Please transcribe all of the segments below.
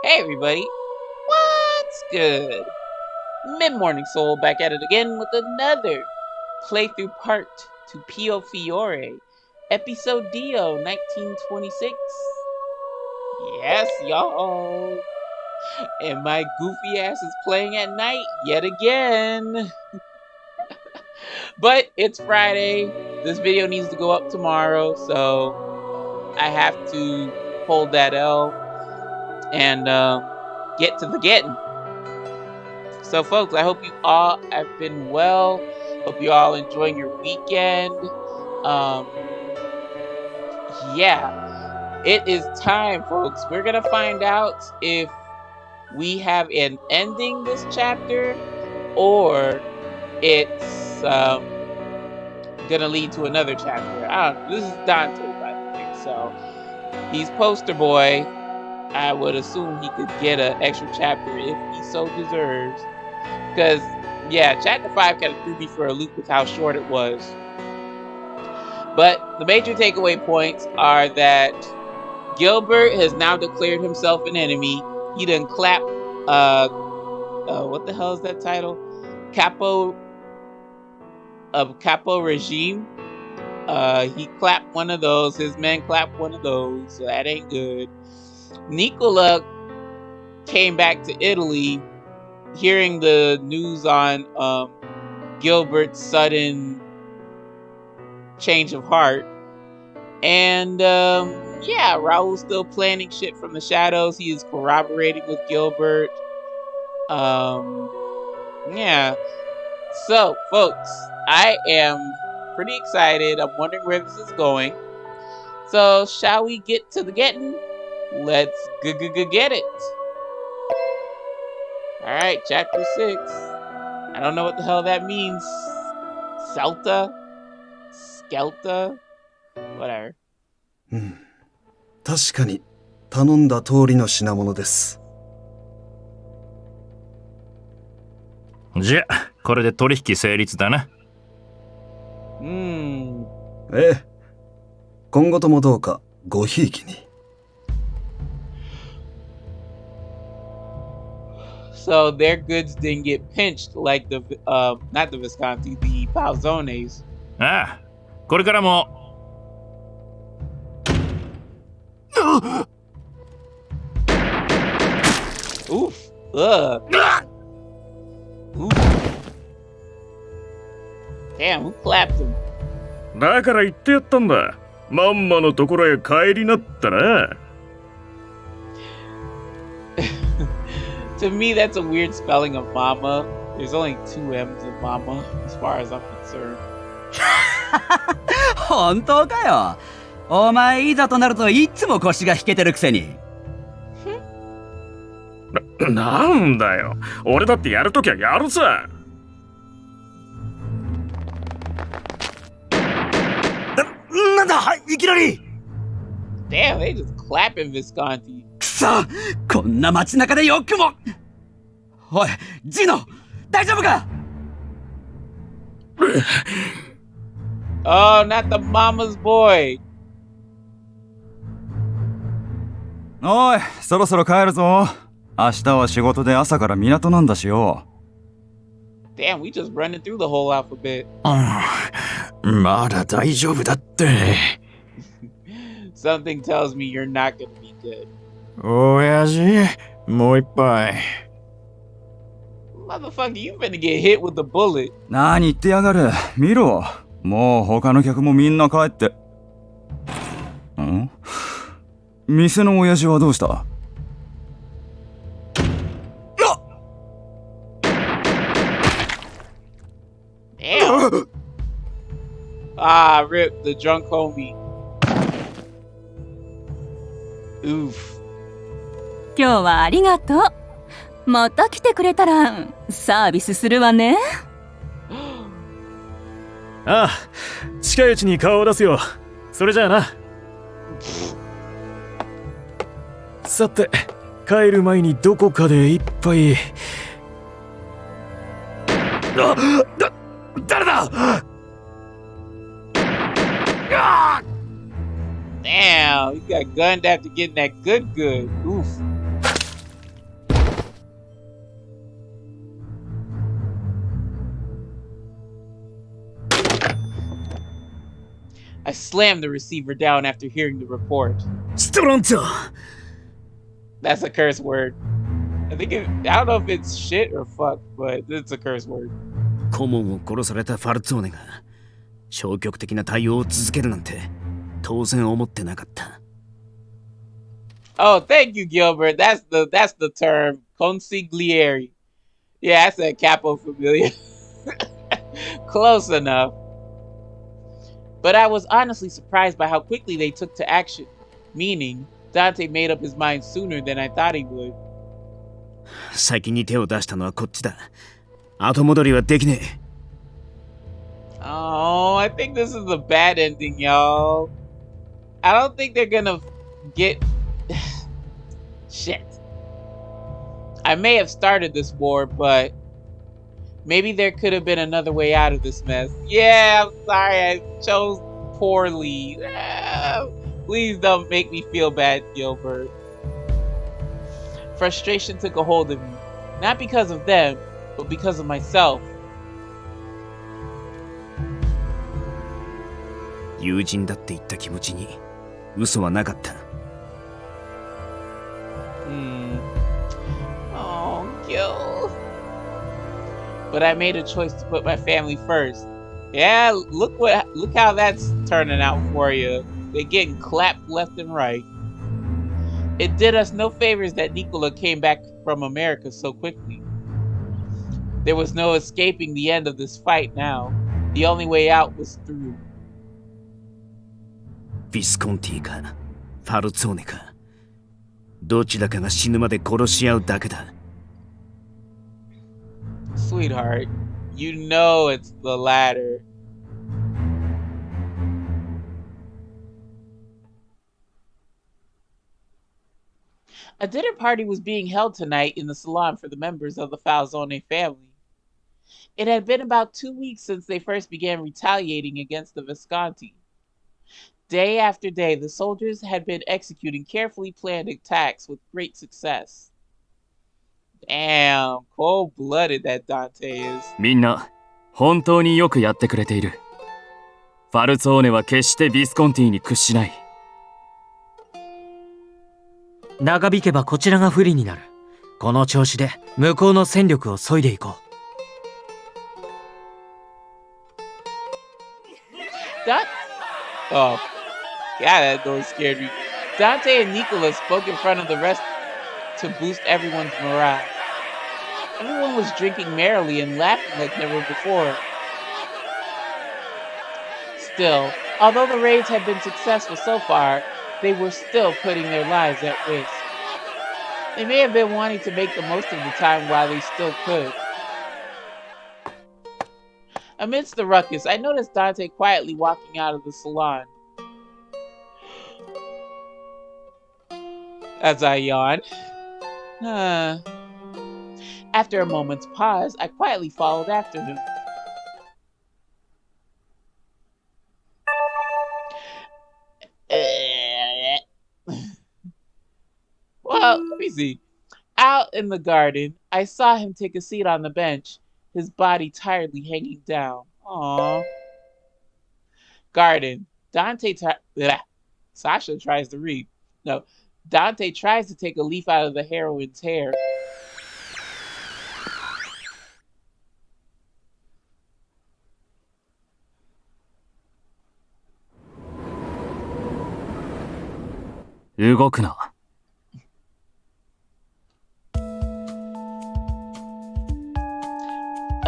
Hey everybody, what's good? MidMorningSol back at it again with another playthrough part to Piofiore, Episodio 1926. Yes, y'all. And my goofy ass is playing at night yet again. But it's Friday. This video needs to go up tomorrow, so I have to hold that L and get to the getting. So folks, I hope you all have been well. Hope you all enjoying your weekend. Yeah, it is time, folks. We're gonna find out if we have an ending this chapter or it's gonna lead to another chapter. I don't know. This is Dante, by the way, so he's poster boy. I would assume he could get an extra chapter if he so deserves. Because, yeah, chapter 5 kind of threw me for a loop with how short it was. But the major takeaway points are that Gilbert has now declared himself an enemy. He done clapped, what the hell is that title? Capo Regime. He clapped one of those. His men clapped one of those. So that ain't good. Nicola came back to Italy, hearing the news on Gilbert's sudden change of heart. And yeah, Raul's still planning shit from the shadows. He is corroborating with Gilbert. Yeah. So, folks, I am pretty excited. I'm wondering where this is going. So, shall we get to the getting? Let's get it. Alright, chapter 6. I don't know what the hell that means. Celta? Skelta? Whatever. 確かに頼んだ通りの品物です。じゃあ、これで取引成立だな。ええ。今後ともどうかごひいきに。So their goods didn't get pinched like the not the Visconti, the Falzones. ああ、これからも。Oof. Ugh. Oof. Damn, who clapped him? だから言ってやったんだ。まんまのところへ帰りなったな。To me, that's a weird spelling of mama. There's only 2 M's in mama, as far as I'm concerned. 本当かよ。お前いざとなるといつも腰が引けてるくせに。なんだよ。俺だってやるときはやるさ。なんだ、いきなり。Damn, they just clapping Visconti. くそ、こんな街中でよくも。おい、ジノ、大丈夫か？ Oh, not the mama's boy. おい、そろそろ帰るぞ。明日は仕事で朝から港なんだしよ。Damn, we just running through the whole alphabet. まだ大丈夫だって。Something tells me you're not gonna be good. 親父、もう一杯。Motherfucker, you finna get hit with the bullet. 何言ってやがる。見ろ。もう他の客もみんな帰って。ん？店の親父はどうした？ Damn. Ah, rip the drunk homie. Oof. 今日はありがとう。また来てくれたらサービスするわね。ああ、近いうちに顔を出すよ。それじゃあな。さて、帰る前にどこかで一杯。誰だDamn, you got gunned after getting that good. Oof. slammed the receiver down after hearing the report. ストロンツォ That's a curse word. I don't know if it's shit or fuck, but it's a curse word. 顧問を殺されたファルツォーネが消極的な対応を続けるなんて当然思ってなかった。 Oh, thank you, Gilbert. That's the term. Consigliere. Yeah, I said capo familiar. Close enough. But I was honestly surprised by how quickly they took to action. Meaning, Dante made up his mind sooner than I thought he would. 先に手を出したのはこっちだ。後戻りはできねえ。 Oh, I think this is a bad ending, y'all. I don't think they're gonna get... Shit. I may have started this war, but maybe there could have been another way out of this mess. Yeah, I'm sorry, I chose poorly. Please don't make me feel bad, Gilbert. Frustration took a hold of me. Not because of them, but because of myself. 友人だって言った気持ちに嘘はなかった。 Oh, Gil. But I made a choice to put my family first. Yeah, look how that's turning out for you. They're getting clapped left and right. It did us no favors that Nicola came back from America so quickly. There was no escaping the end of this fight now. The only way out was through. ビスコンティかファルツォーネかどちらかが死ぬまで殺し合うだけだ。 Sweetheart, you know it's the latter. A dinner party was being held tonight in the salon for the members of the Falzone family. It had been about 2 weeks since they first began retaliating against the Visconti. Day after day, the soldiers had been executing carefully planned attacks with great success. Damn, cold-blooded that Dante is. みんな本当によくやってくれている。ファルツォーネは決してビスコンティに屈しない。長引けばこちらが不利になる。この調子で向こうの戦力を削いでいこう。Oh, God, that noise scared me. Dante and Nicola spoke in front of the rest to boost everyone's morale. Everyone was drinking merrily and laughing like never before. Still, although the raids had been successful so far, they were still putting their lives at risk. They may have been wanting to make the most of the time while they still could. Amidst the ruckus, I noticed Dante quietly walking out of the salon. As I yawned. After a moment's pause, I quietly followed after him. Well, let me see. Out in the garden, I saw him take a seat on the bench, his body tiredly hanging down. Aww. Garden. Sasha tries to read. No. Dante tries to take a leaf out of the heroine's hair.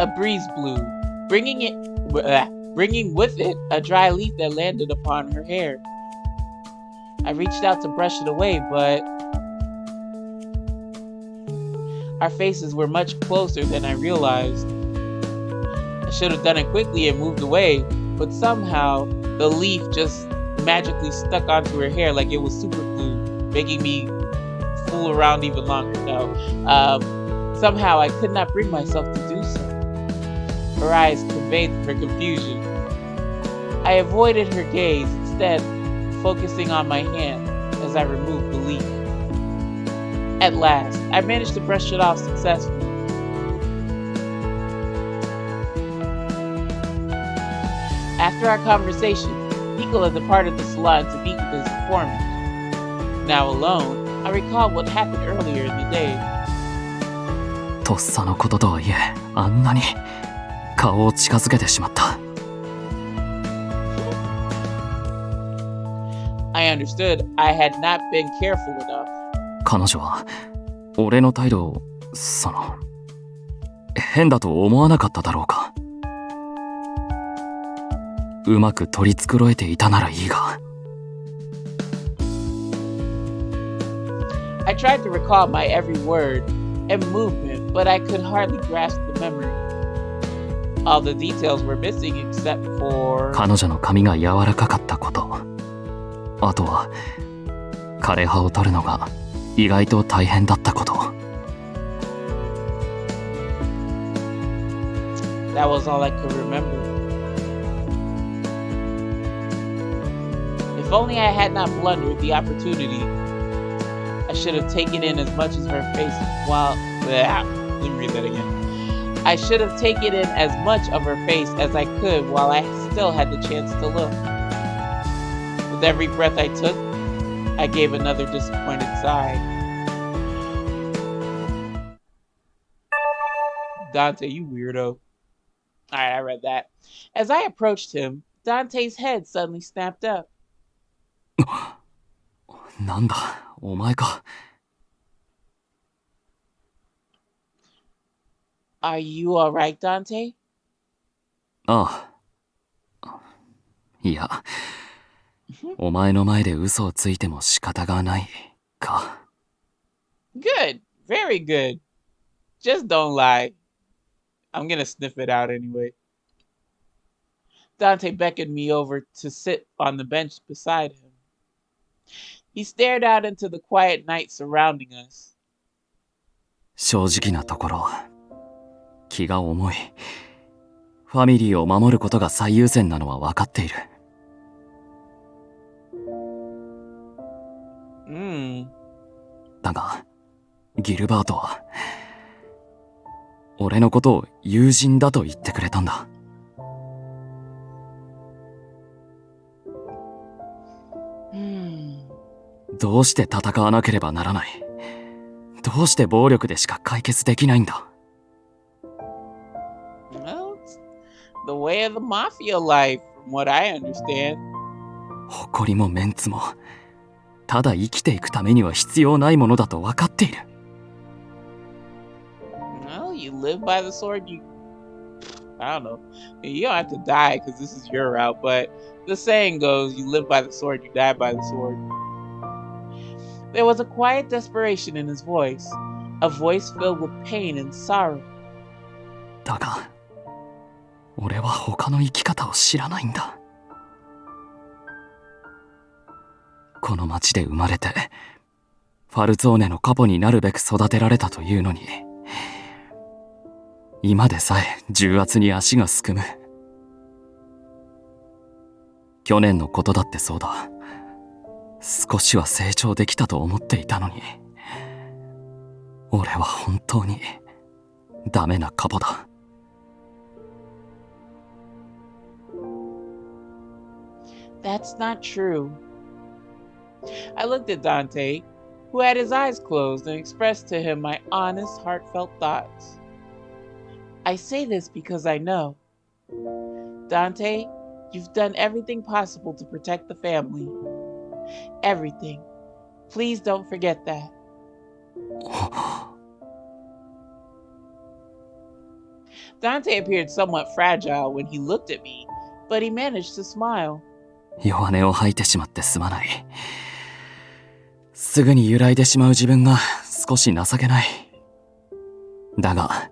A breeze blew, bringing with it a dry leaf that landed upon her hair. I reached out to brush it away, but our faces were much closer than I realized. I should have done it quickly and moved away, but somehow the leaf just magically stuck onto her hair like it was super glue, making me fool around even longer. Somehow I could not bring myself to do so. Her eyes conveyed her confusion. I avoided her gaze, instead focusing on my hand as I removed the leaf. At last, I managed to brush it off successfully. After our conversation, Nico had departed the salon to meet with his informant. Now alone, I recalled what happened earlier in the day. とっさのこととはいえ、あんなに顔を近づけてしまった。I understood I had not been careful enough. 彼女は俺の態度を変だと思わなかっただろうか。うまく取り繕えていたならいいが。I tried to recall my every word and movement, but I could hardly grasp the memory. All the details were missing except for... 彼女の髪が柔らかかったこと。あとは枯葉を取るのが意外と大変だったこと。That was all I could remember. If only I had not blundered the opportunity, I should have taken in as much as her face while... Let me read that again. I should have taken in as much of her face as I could while I still had the chance to look. With every breath I took, I gave another disappointed sigh. Dante, you weirdo. Alright, I read that. As I approached him, Dante's head suddenly snapped up. なんだ、お前か。Are you alright, Dante? ああ。いや、お前の前で嘘をついても仕方がないか。Good. Very good. Just don't lie. I'm gonna sniff it out anyway. Dante beckoned me over to sit on the bench beside him. He stared out into the quiet night surrounding us. 正直なところ、気が重い。ファミリーを守ることが最優先なのは分かっている。だが、ギルバートは俺のことを友人だと言ってくれたんだ。どうして戦わなければならない？どうして暴力でしか解決できないんだ？ Well, it's the way of the mafia life, from what I understand. 誇りもメンツも、ただ生きていくためには必要ないものだと分かっている。Well, you live by the sword, I don't know. You don't have to die because this is your route, but the saying goes, you live by the sword, you die by the sword. There was a quiet desperation in his voice, a voice filled with pain and sorrow. だが、俺は他の生き方を知らないんだ。この町で生まれて、ファルツォーネのカポになるべく育てられたというのに、今でさえ重圧に足がすくむ。去年のことだってそうだ。少しは成長できたと思っていたのに、俺は本当にダメなカポだ。That's not true. I looked at Dante, who had his eyes closed, and expressed to him my honest, heartfelt thoughts. I say this because I know. Dante, you've done everything possible to protect the family. Everything. Please don't forget that. Dante appeared somewhat fragile when he looked at me, but he managed to smile. 弱音を吐いてしまってすまない。すぐに揺らいでしまう自分が少し情けない。だが、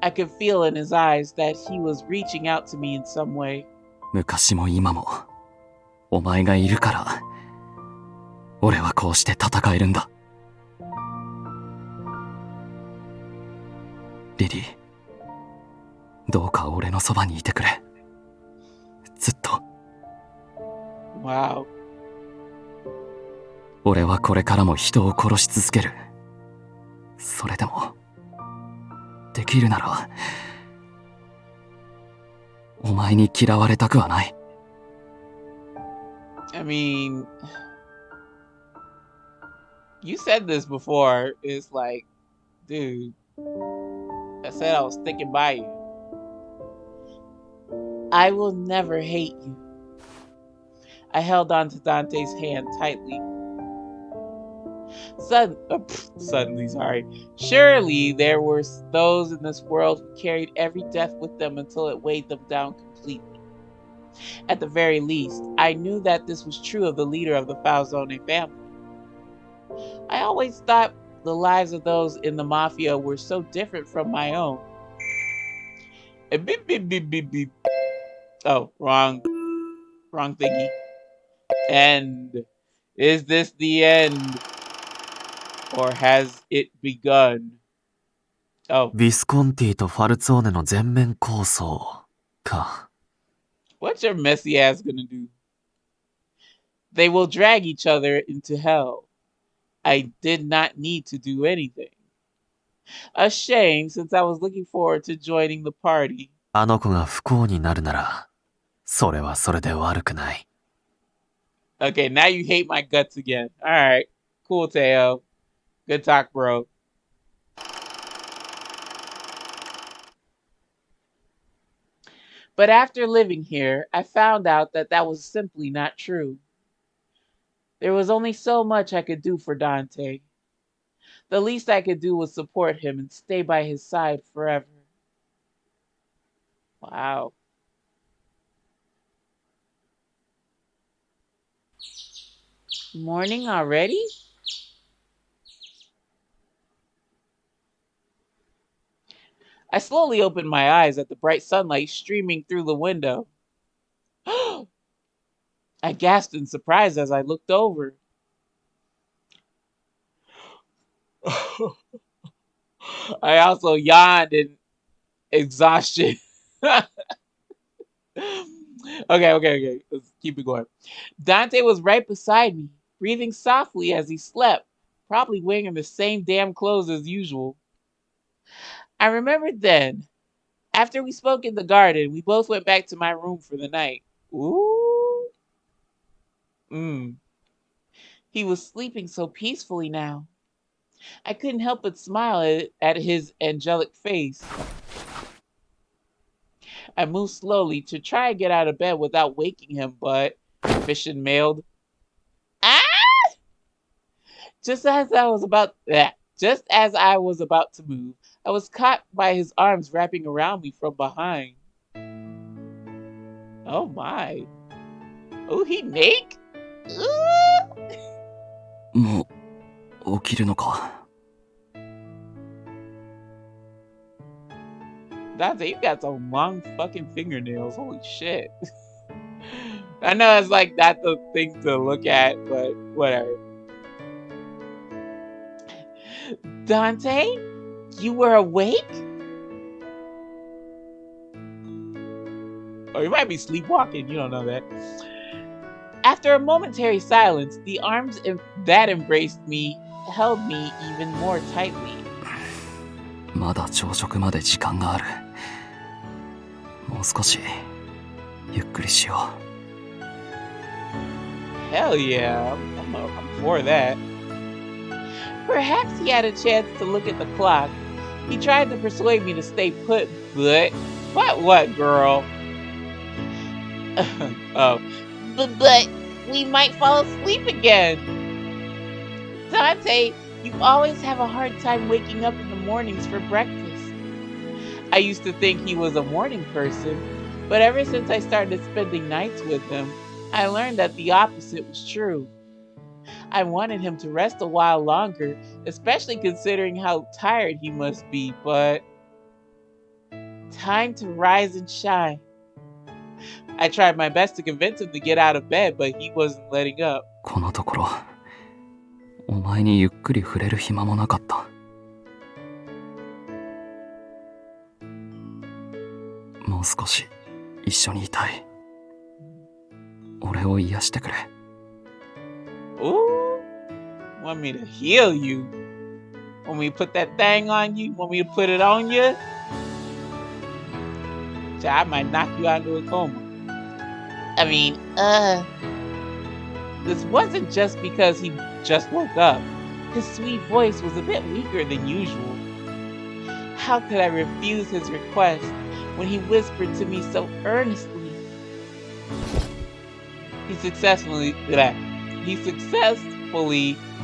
I could feel in his eyes that he was reaching out to me in some way. 昔も今もお前がいるから俺はこうして戦えるんだ。リリー、どうか俺のそばにいてくれ。ずっと。Wow. 俺はこれからも人を殺し続ける。それでもできるならお前に嫌われたくはない。I mean, you said this before. It's like, dude, I said I was sticking by you. I will never hate you. I held on to Dante's hand tightly. Suddenly, sorry. Surely there were those in this world who carried every death with them until it weighed them down completely. At the very least, I knew that this was true of the leader of the Falzone family. I always thought the lives of those in the mafia were so different from my own. Beep, beep, beep, beep, beep. Oh, wrong thingy. End. Is this the end? Or has it begun? Oh. ビスコンティとファルツォーネの全面構想か。What's your messy ass gonna do? They will drag each other into hell. I did not need to do anything. A shame, since I was looking forward to joining the party. あの子が不幸になるなら、それはそれで悪くない。Okay, now you hate my guts again. Alright. Cool, Teo. Good talk, bro. But after living here, I found out that that was simply not true. There was only so much I could do for Dante. The least I could do was support him and stay by his side forever. Wow. Morning already? I slowly opened my eyes at the bright sunlight streaming through the window. I gasped in surprise as I looked over. I also yawned in exhaustion. Okay. Let's keep it going. Dante was right beside me, breathing softly as he slept, probably wearing the same damn clothes as usual. I remembered then, after we spoke in the garden, we both went back to my room for the night. Ooh. He was sleeping so peacefully now. I couldn't help but smile at his angelic face. I moved slowly to try and get out of bed without waking him, but fish and mailed. Ah! Just as I was about to move, I was caught by his arms wrapping around me from behind. Oh my. Oh, he naked? Ooh. もう起きるのか。Dante, you got some long fucking fingernails. Holy shit. I know it's like not the thing to look at, but whatever. Dante, you were awake? Or you might be sleepwalking, you don't know that. After a momentary silence, the arms that embraced me held me even more tightly. まだ朝食まで時間がある。もう少しゆっくりしよう。Hell yeah, I'm for that. Perhaps he had a chance to look at the clock. He tried to persuade me to stay put, but what, girl? But we might fall asleep again. Dante, you always have a hard time waking up in the mornings for breakfast. I used to think he was a morning person, but ever since I started spending nights with him, I learned that the opposite was true. I wanted him to rest a while longer, especially considering how tired he must be, but time to rise and shine. I tried my best to convince him to get out of bed, but he wasn't letting up. このところ、お前にゆっくり触れる暇もなかった。もう少し一緒にいたい。俺を癒してくれ。Ooh, want me to heal you? Want me to put that thing on you? Want me to put it on you? I might knock you out into a coma. I mean, this wasn't just because he just woke up. His sweet voice was a bit weaker than usual. How could I refuse his request when he whispered to me so earnestly? He successfully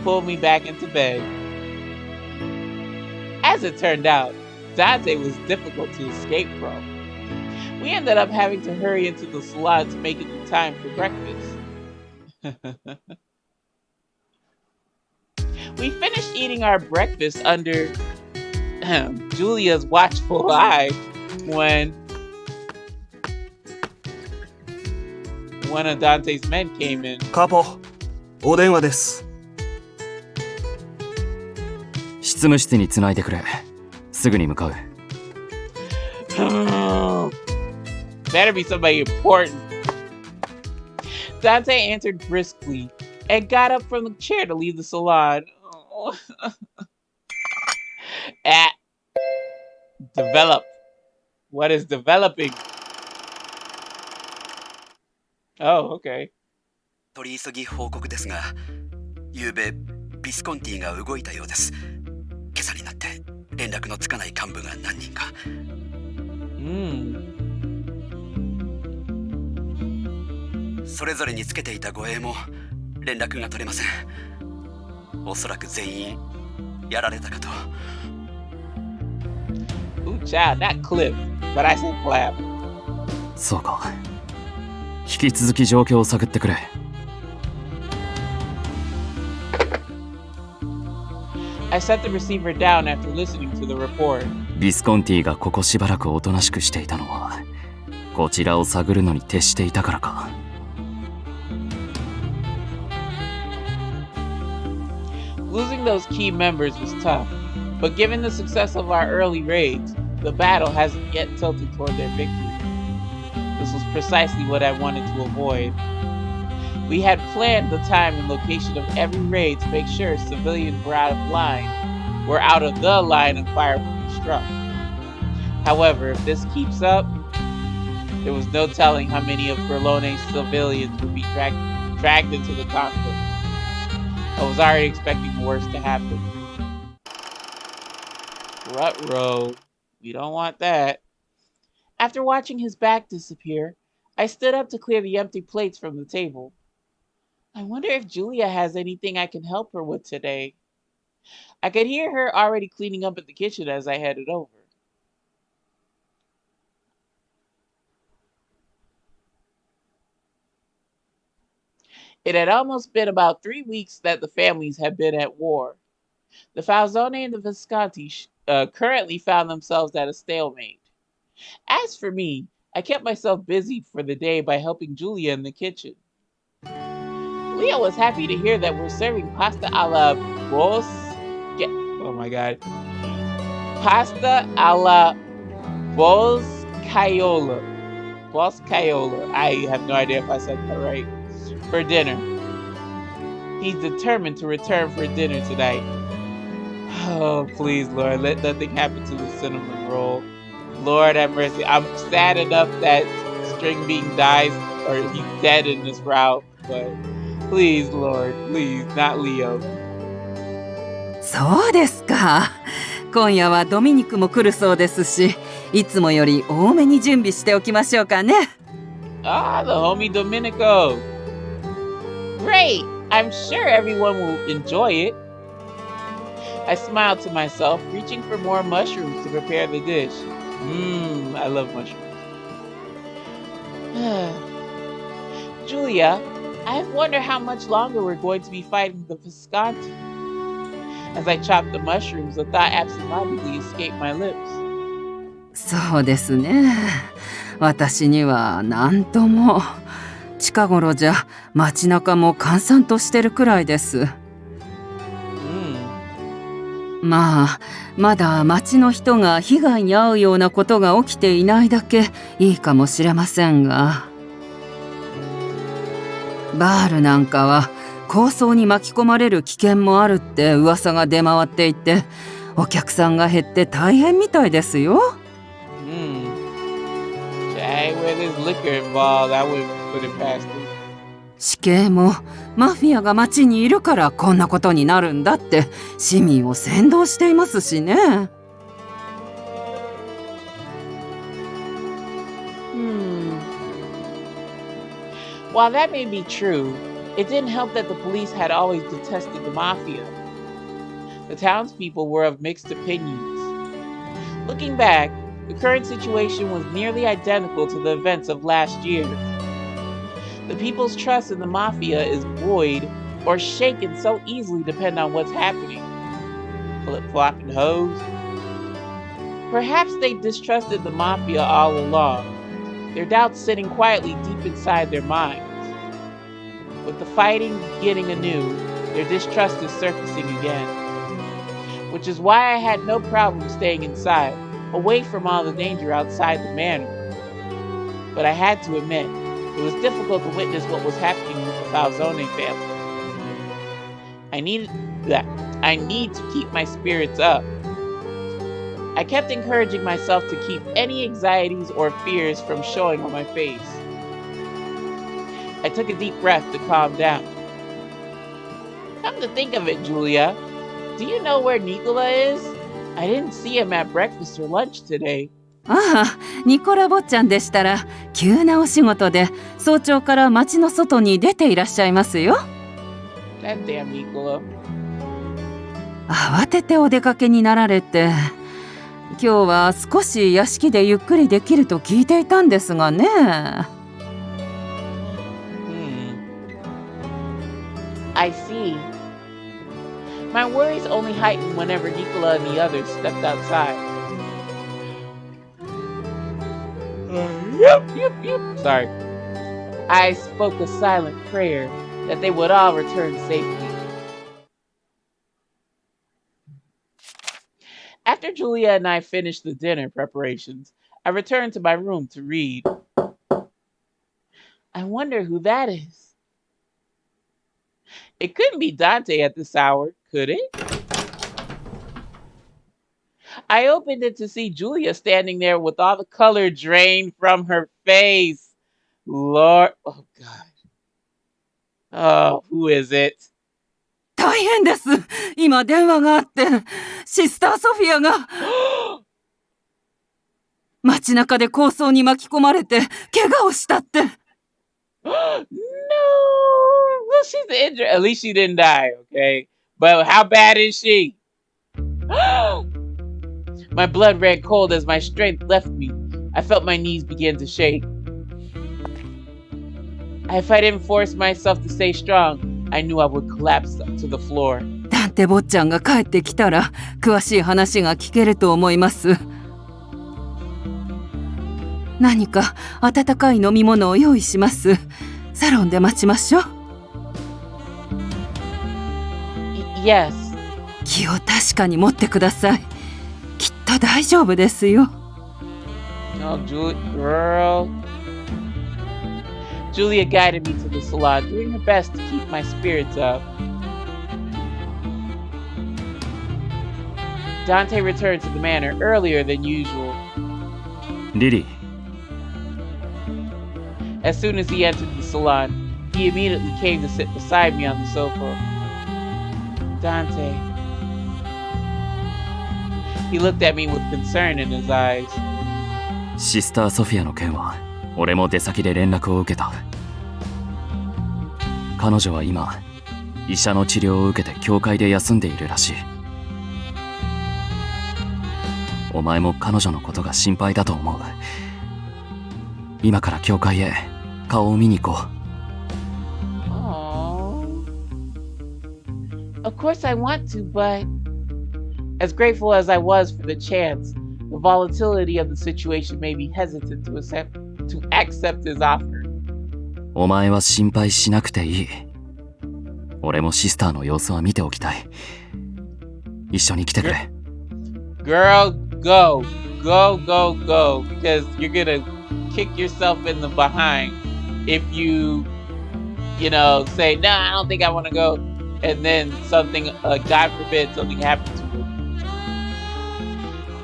pulled me back into bed. As it turned out, Dante was difficult to escape from. We ended up having to hurry into the salon to make it in time for breakfast. We finished eating our breakfast under Julia's watchful eye when one of Dante's men came in. カポ、お電話です。執務室につないでくれ。すぐに向かう。Better be somebody important. Dante answered briskly and got up from the chair to leave the salon. Develop. What is developing? Oh, okay. 取り急ぎ報告ですが、昨べビスコンティが動いたようです。今朝になって連絡のつかない幹部が何人か。それぞれにつけていた護衛も連絡が取れません。おそらく全員やられたかと。Ooh, child, not clip, but I said clap. そうか。引き続き状況を探ってくれ。I set the receiver down after listening to the report. ビスコンティがここしばらくおとなしくしていたのは、こちらを探るのに徹していたからか。Losing those key members was tough, but given the success of our early raids, the battle hasn't yet tilted toward their victory. This was precisely what I wanted to avoid. We had planned the time and location of every raid to make sure civilians were out of the line of fire when we struck. However, if this keeps up, there was no telling how many of Berlone's civilians would be dragged into the conflict. I was already expecting the worst to happen. Ruh-roh. We don't want that. After watching his back disappear, I stood up to clear the empty plates from the table. I wonder if Julia has anything I can help her with today. I could hear her already cleaning up at the kitchen as I headed over. It had almost been about 3 weeks that the families had been at war. The Falzone and the Visconti currently found themselves at a stalemate. As for me, I kept myself busy for the day by helping Julia in the kitchen. Leo was happy to hear that we're serving pasta alla Pasta alla boscaiola. I have no idea if I said that right. For dinner. He's determined to return for dinner tonight. Oh, please, Lord, let nothing happen to the cinnamon roll. Lord have mercy. I'm sad enough that String Bean dies or he's dead in this route, but please, Lord, please, not Leo. そうですか。今夜はドミニクも来るそうですし、いつもより多めに準備しておきましょうかね。Ah, the homie Domenico. Great! I'm sure everyone will enjoy it. I smiled to myself, reaching for more mushrooms to prepare the dish. I love mushrooms. Julia, I wonder how much longer we're going to be fighting the Visconti. As I chopped the mushrooms, the thought absentmindedly escaped my lips. そうですね。私には何とも。近頃じゃ街中も閑散としてるくらいです。まあ、まだ町の人が被害に遭うようなことが起きていないだけいいかもしれませんが、バールなんかは抗争に巻き込まれる危険もあるって噂が出回っていて、お客さんが減って大変みたいですよ。Hey, where there's liquor involved, I wouldn't put it past him. 死刑もマフィアが町にいるからこんなことになるんだって市民を扇動していますしね。While that may be true, it didn't help that the police had always detested the mafia. The townspeople were of mixed opinions. Looking back, the current situation was nearly identical to the events of last year. The people's trust in the mafia is buoyed or shaken so easily depending on what's happening. Flip-flopping hoes. Perhaps they distrusted the mafia all along, their doubts sitting quietly deep inside their minds. With the fighting beginning anew, their distrust is surfacing again. Which is why I had no problem staying inside, away from all the danger outside the manor. But I had to admit, it was difficult to witness what was happening with the Falzone family. I need to keep my spirits up. I kept encouraging myself to keep any anxieties or fears from showing on my face. I took a deep breath to calm down. Come to think of it, Julia, do you know where Nicola is? I didn't see him at breakfast or lunch today. ああ、ニコラ坊ちゃんでしたら急なお仕事で早朝から町の外に出ていらっしゃいますよ。That damn Nicola. 慌ててお出かけになられて、今日は少し屋敷でゆっくりできると聞いていたんですがね。I see. My worries only heightened whenever Nicola and the others stepped outside. Yep. Sorry. I spoke a silent prayer that they would all return safely. After Julia and I finished the dinner preparations, I returned to my room to read. I wonder who that is. It couldn't be Dante at this hour, could it? I opened it to see Julia standing there with all the color drained from her face. Lord, oh God. Oh, who is it? 大変です。今電話があって、シスターソフィアが街中で抗争に巻き込まれて怪我をしたって。No! Well, she's injured. At least she didn't die, okay? But how bad is she? My blood ran cold as my strength left me. I felt my knees begin to shake. If I didn't force myself to stay strong, I knew I would collapse to the floor. ダンテ坊ちゃんが帰ってきたら詳しい話が聞けると思います。何か温かい飲み物を用意します。サロンで待ちましょう。Yes. 気を確かに持ってください。きっと大丈夫ですよ。Oh, girl. Julia guided me to the salon, doing her best to keep my spirits up. Dante returned to the manor earlier than usual. リリー。 As soon as he entered the salon, he immediately came to sit beside me on the sofa. Dante. He looked at me with concern in his eyes. シスターソフィアの件は俺も出先で連絡を受けた。彼女は今医者の治療を受けて教会で休んでいるらしい。お前も彼女のことが心配だと思う。今から教会へ顔を見に行こう。Of course I want to, but as grateful as I was for the chance, the volatility of the situation made me hesitant to accept his offer. お前は心配しなくていい。俺もシスターの様子は見ておきたい。一緒に来てくれ。Girl, go. Go, go, go. Because you're gonna kick yourself in the behind if you say, no, I don't think I want to go. And then something, God forbid, something happened to him.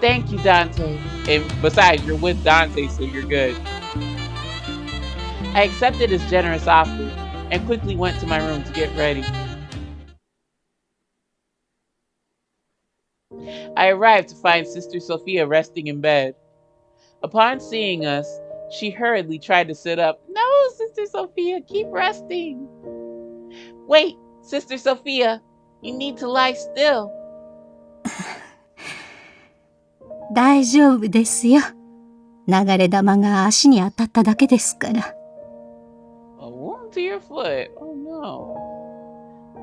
Thank you, Dante. And besides, you're with Dante, so you're good. I accepted his generous offer and quickly went to my room to get ready. I arrived to find Sister Sophia resting in bed. Upon seeing us, she hurriedly tried to sit up. No, Sister Sophia, keep resting. Wait, Sister Sophia, you need to lie still. 大丈夫ですよ。流れ玉が足に当たっただけですから。A wound to your foot? Oh no.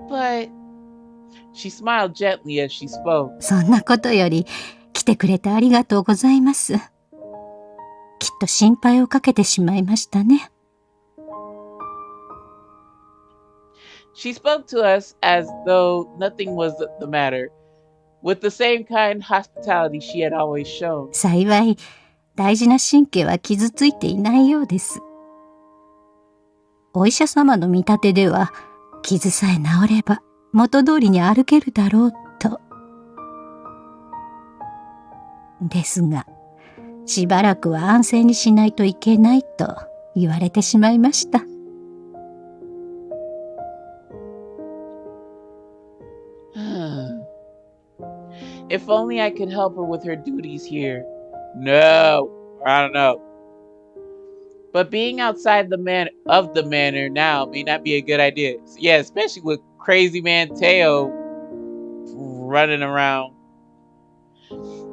But she smiled gently as she spoke. そんなことより、来てくれてありがとうございます。きっと心配をかけてしまいましたね。She spoke to us as though nothing was the matter, with the same kind hospitality she had always shown. 幸い、大事な神経は傷ついていないようです。お医者様の見立てでは、傷さえ治れば元通りに歩けるだろうと。ですが、しばらくは安静にしないといけないと言われてしまいました。If only I could help her with her duties here. No, I don't know. But being outside the manor now may not be a good idea. Yeah, especially with crazy man Teo running around.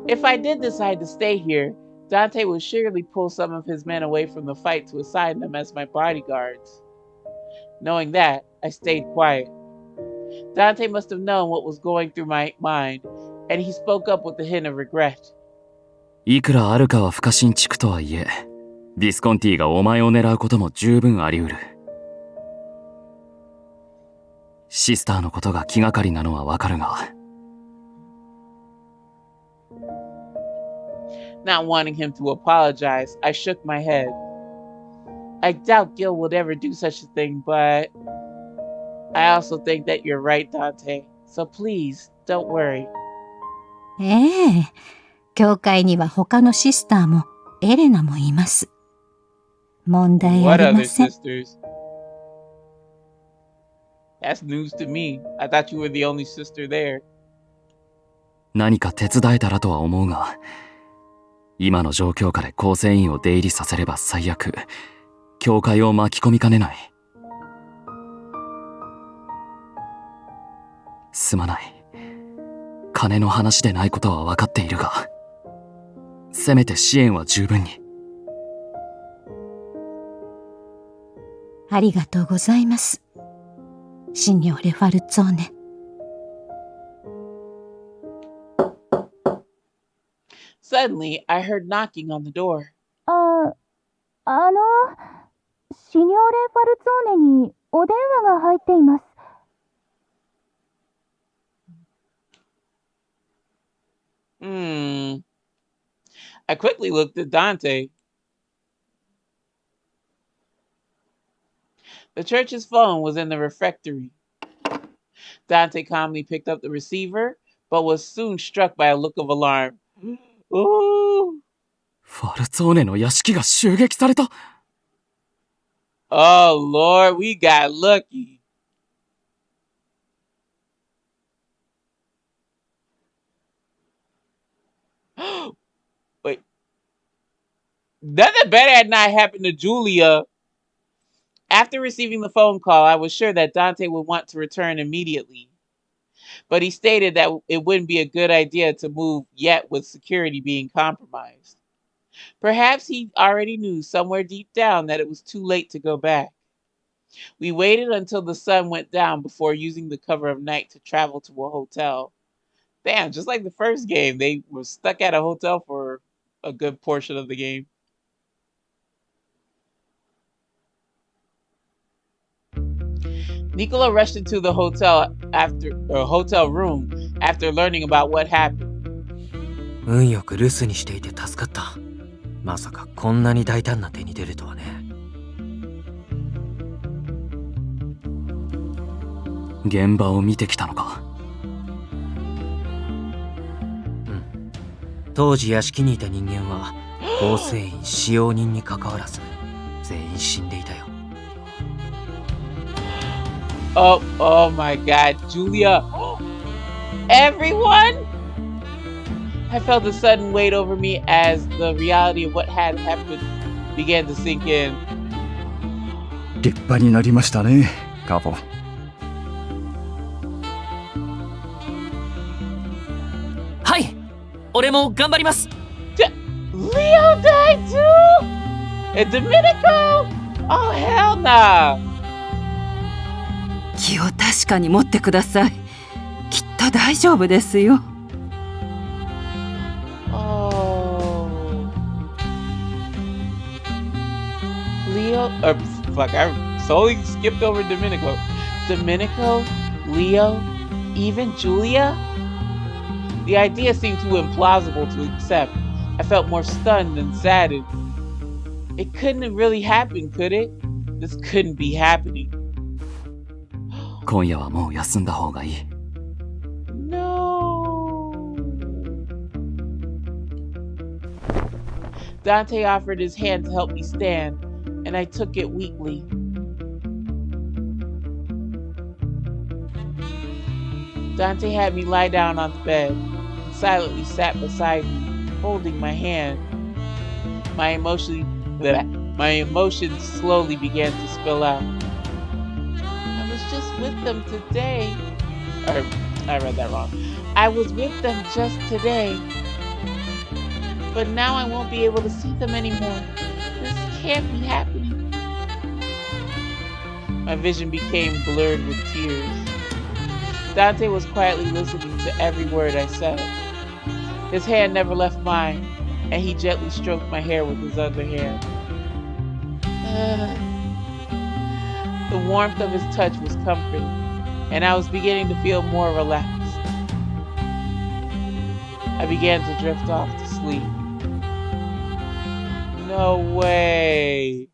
If I did decide to stay here, Dante would surely pull some of his men away from the fight to assign them as my bodyguards. Knowing that, I stayed quiet. Dante must have known what was going through my mind, and he spoke up with a hint of regret. いくらあるかは不可侵地区とはいえ、ビスコンティがお前を狙うことも十分あり得る。シスターのことが気がかりなのはわかるが。Not wanting him to apologize, I shook my head. I doubt Gil would ever do such a thing, but I also think that you're right, Dante. So please, don't worry. ええ、教会には他のシスターもエレナもいます。問題あ What りま other せん。 sisters? That's news to me. I thought you were the only sister there. 何か手伝えたらとは思うが、今の状況下で構成員を出入りさせれば最悪、教会を巻き込みかねない。すまない。金の話でないことは分かっているが、せめて支援は十分に。ありがとうございます。シニョーレ・ファルツォーネ。Suddenly, I heard knocking on the door. シニョーレ・ファルツォーネにお電話が入っています。I quickly looked at Dante. The church's phone was in the refectory. Dante calmly picked up the receiver, but was soon struck by a look of alarm. Ooh. ファルツォーネの屋敷が襲撃された。Oh Lord, we got lucky. Wait. Nothing better had not happened to Julia. After receiving the phone call, I was sure that Dante would want to return immediately. But he stated that it wouldn't be a good idea to move yet with security being compromised. Perhaps he already knew somewhere deep down that it was too late to go back. We waited until the sun went down before using the cover of night to travel to a hotel. Damn, just like the first game, they were stuck at a hotel for a good portion of the game. Nicola rushed into the hotel room after learning about what happened. 運よく留守にしていて助かった。まさかこんなに大胆な手に出るとはね。現場を見てきたのか。うん。当時屋敷にいた人間は構成員使用人に関わらず全員死んでいたよ。Oh my god, Julia. Everyone? I felt a sudden weight over me as the reality of what had happened began to sink in. 立派になりましたね、カポ。はい、俺も頑張ります。Leo died too? And Domenico? Oh hell no! 気を確かに持ってください。きっと大丈夫ですよ。Leo, fuck, I solely skipped over Domenico. Domenico, Leo, even Julia? The idea seemed too implausible to accept. I felt more stunned than saddened. It couldn't have really happened, could it? This couldn't be happening. 今夜はもう休んだ方がいい。No. Dante offered his hand to help me stand, and I took it weakly. Dante had me lie down on the bed and silently sat beside me, holding my hand. My emotions slowly began to spill out. I was just with them today. Or, I read that wrong. I was with them just today. But now I won't be able to see them anymore. This can't be happening. My vision became blurred with tears. Dante was quietly listening to every word I said. His hand never left mine, and he gently stroked my hair with his other hand. The warmth of his touch was comforting, and I was beginning to feel more relaxed. I began to drift off to sleep. No way.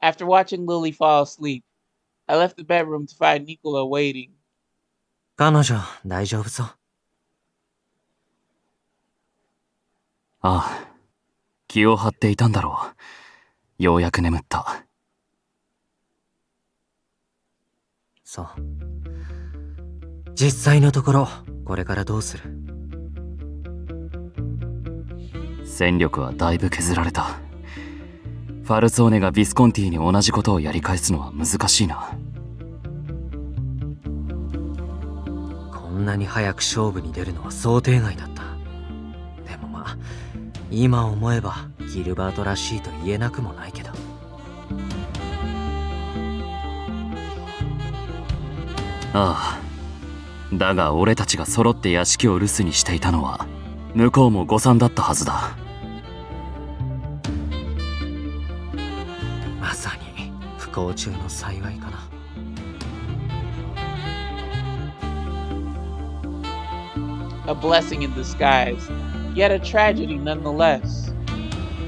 After watching Lily fall asleep, I left the bedroom to find Nicola waiting. 彼女、大丈夫そう。ああ、気を張っていたんだろう。ようやく眠った。そう。実際のところ、これからどうする？戦力はだいぶ削られた。ファルツォーネがビスコンティに同じことをやり返すのは難しいな。こんなに早く勝負に出るのは想定外だった。でもまあ、今思えばギルバートらしいと言えなくもないけど。ああ。だが俺たちが揃って屋敷を留守にしていたのは、向こうも誤算だったはずだ。まさに不幸中の幸いかな。A blessing in disguise, yet a tragedy nonetheless.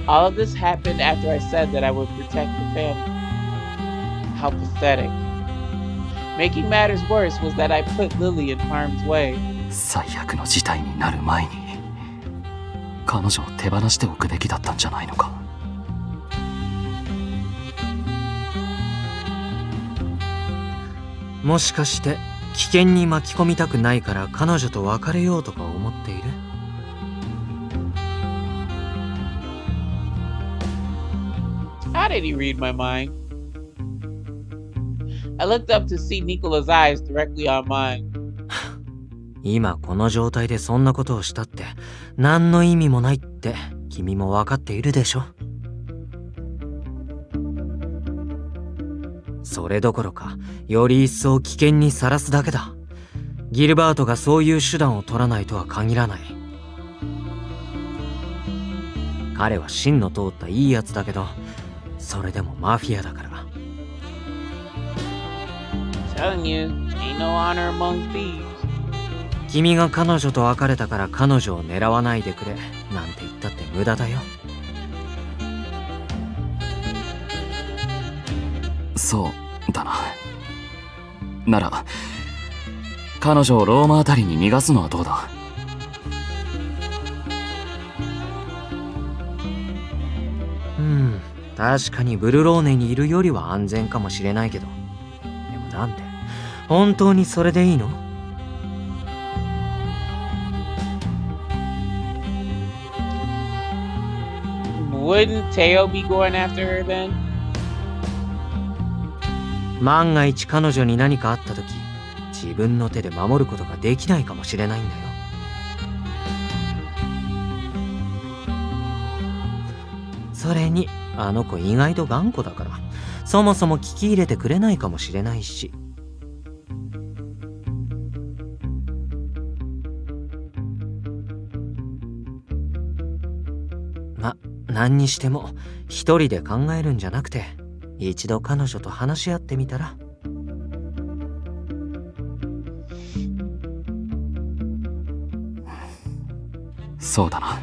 All of this happened after I said that I would protect the family. How pathetic. Making matters worse was that I put Lily in harm's way. 最悪の事態になる前に、彼女を手放しておくべきだったんじゃないのか。もしかして危険に巻き込みたくないから彼女と別れようとか思っている？ How did he read my mind? I looked up to see Nicola's eyes directly on mine. 今この状態でそんなことをしたって何の意味もないって君も分かっているでしょ。それどころかより一層危険にさらすだけだ。ギルバートがそういう手段を取らないとは限らない。彼は芯の通ったいいやつだけど、それでもマフィアだから。Telling you, ain't no honor among thieves. 君が彼女と別れたから彼女を狙わないでくれなんて言ったって無駄だよ。そうだな。なら彼女をローマあたりに逃がすのはどうだ？確かにブルローネにいるよりは安全かもしれないけど、でもなんで本当にそれでいいの？Wouldn't Teo be going after her then? 万が一彼女に何かあった時、自分の手で守ることができないかもしれないんだよ。それにあの子意外と頑固だから、そもそも聞き入れてくれないかもしれないし。何にしても一人で考えるんじゃなくて、一度彼女と話し合ってみたら。そうだな。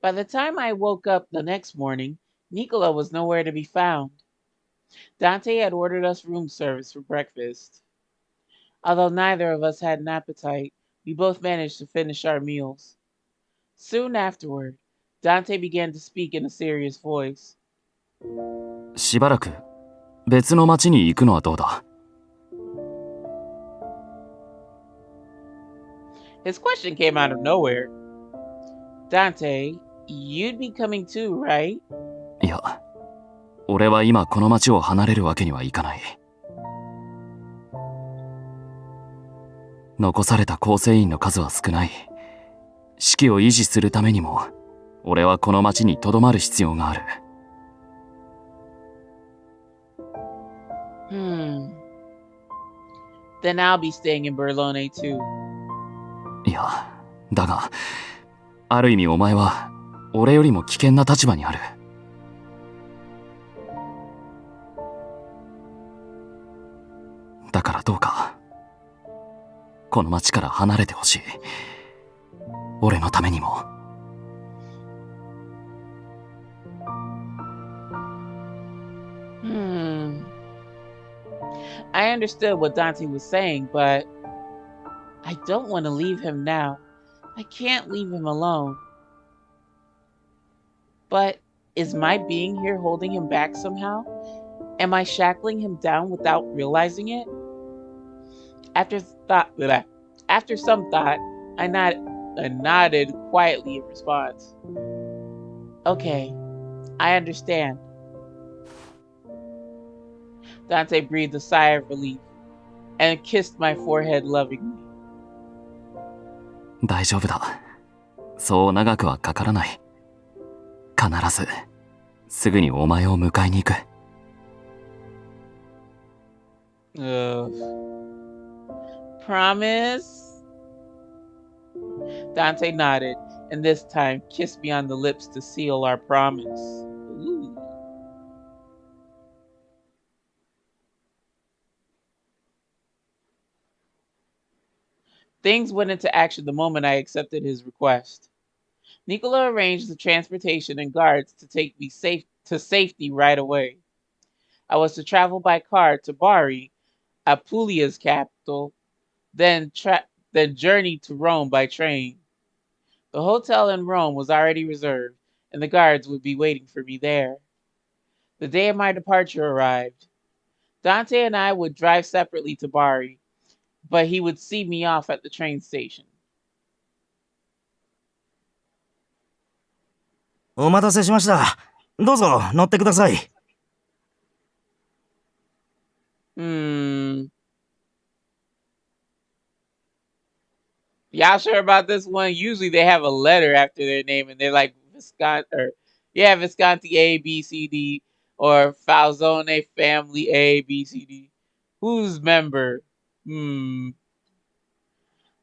By the time I woke up the next morning, Nicola was nowhere to be found. Dante had ordered us room service for breakfast. Although neither of us had an appetite, we both managed to finish our meals. Soon afterward, Dante began to speak in a serious voice. しばらく別の町に行くのはどうだ？ His question came out of nowhere. Dante, you'd be coming too, right? いや、俺は今この町を離れるわけにはいかない。残された構成員の数は少ない。士気を維持するためにも、俺はこの町に留まる必要がある。Then I'll be staying in Berlone too. いや、だが、ある意味お前は俺よりも危険な立場にある。だからどうかこの町から離れてほしい。俺のためにも。I understood what Dante was saying, but I don't want to leave him now. I can't leave him alone. But is my being here holding him back somehow? Am I shackling him down without realizing it? After some thought, I nodded quietly in response. Okay, I understand. Dante breathed a sigh of relief and kissed my forehead lovingly. 大丈夫だ。そう長くはかからない。必ず、すぐにお前を迎えに行く。Promise? Dante nodded, and this time kissed me on the lips to seal our promise. Ooh. Things went into action the moment I accepted his request. Nicola arranged the transportation and guards to take me to safety right away. I was to travel by car to Bari, Apulia's capital, then journey to Rome by train. The hotel in Rome was already reserved, and the guards would be waiting for me there. The day of my departure arrived. Dante and I would drive separately to Bari, but he would see me off at the train station. お待たせしました。どうぞ乗ってください。Y'all sure about this one? Usually they have a letter after their name and they're like Visconti A, B, C, D, or Falzone family A, B, C, D. Who's member? The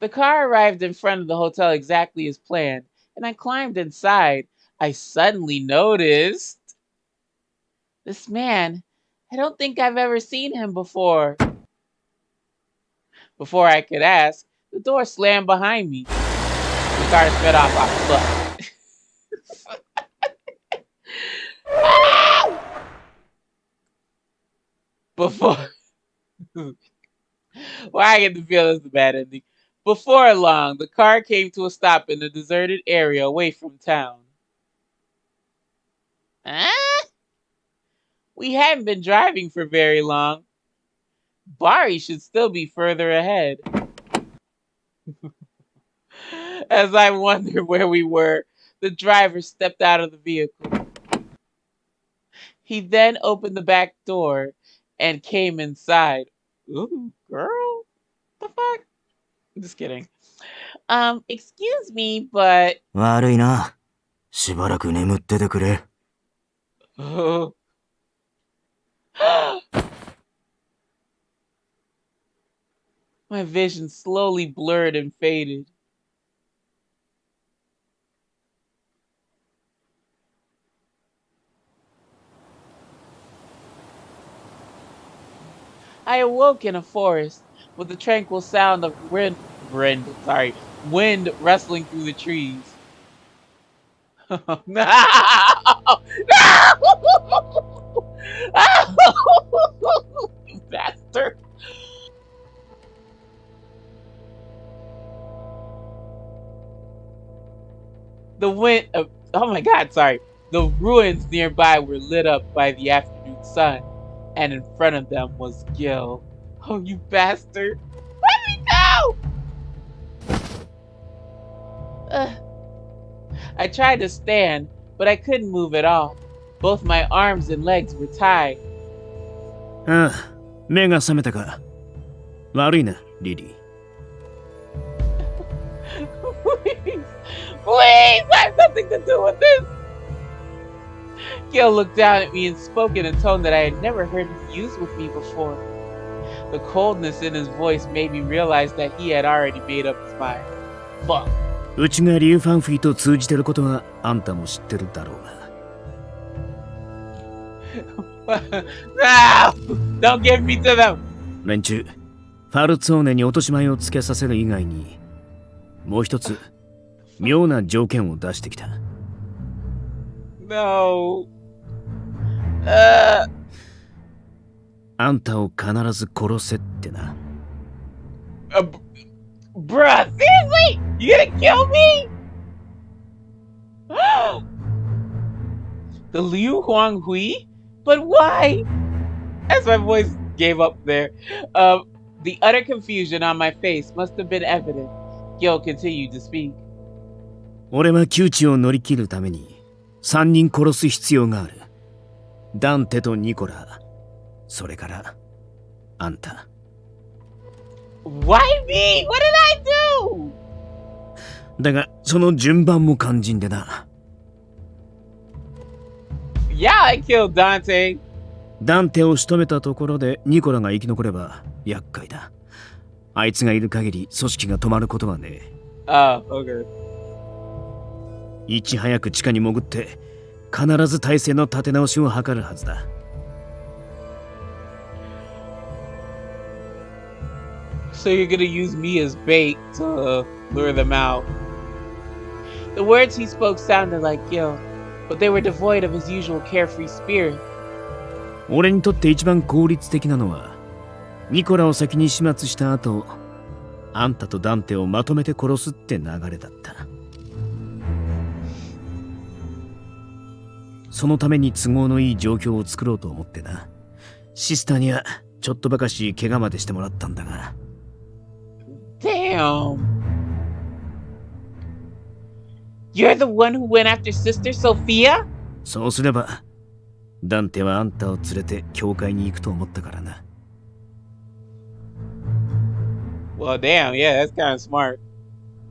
car arrived in front of the hotel exactly as planned, and I climbed inside. I suddenly noticed this man. I don't think I've ever seen him before. Before I could ask, the door slammed behind me. The car sped off Before... Well, I get the feeling it's a bad ending. Before long, the car came to a stop in a deserted area away from town. We haven't been driving for very long. Bari should still be further ahead. As I wondered where we were, the driver stepped out of the vehicle. He then opened the back door and came inside. Ooh, girl? The fuck? Just kidding. Excuse me, but... 悪いな。しばらく眠っててくれ。My vision slowly blurred and faded. I awoke in a forest with the tranquil sound of wind rustling through the trees. No! No! You bastard! The wind. Oh my God! Sorry. The ruins nearby were lit up by the afternoon sun, and in front of them was Gil. Oh, you bastard! Let me go! I tried to stand, but I couldn't move at all. Both my arms and legs were tied. ああ、目が覚めたか。悪いな、リリー。Please, I have nothing to do with this. Gil looked down at me and spoke in a tone that I had never heard him use with me before. The coldness in his voice made me realize that he had already made up his mind. Fuck. うちがリュウ・ファンフィーと通じてることはあんたも知ってるだろうが。No! Don't give me to them! 連中、ファルツォーネに落とし前をつけさせる以外に、もう一つ、妙な条件を出してきた。No. あんたを必ず殺せってな。Bruh, seriously? You gonna kill me? The Liu Huanghui? But why? As my voice gave up there. The utter confusion on my face must have been evident. Gil continued to speak. 俺は窮地を乗り切るために3人殺す必要がある。ダンテとニコラ、それからあんた。Why me? What did I do? だがその順番も肝心でな。Yeah, I killed Dante. ダンテを仕留めたところでニコラが生き残れば厄介だ。あいつがいる限り組織が止まることはねえ。Okay. いち早く地下に潜って必ず体制の立て直しを図るはずだ。So you're gonna use me as bait to lure them out. The words he spoke sounded like Gil, but they were devoid of his usual carefree spirit. 俺にとって一番効率的なのは、ニコラを先に始末した後、あんたとダンテをまとめて殺すって流れだった。そのために都合のいい状況を作ろうと思ってな。シスターにはちょっとばかし怪我までしてもらったんだが。Damn. You're the one who went after Sister Sophia? そうすれば、ダンテはあんたを連れて教会に行くと思ったからな。Well, damn, yeah, that's kind of smart.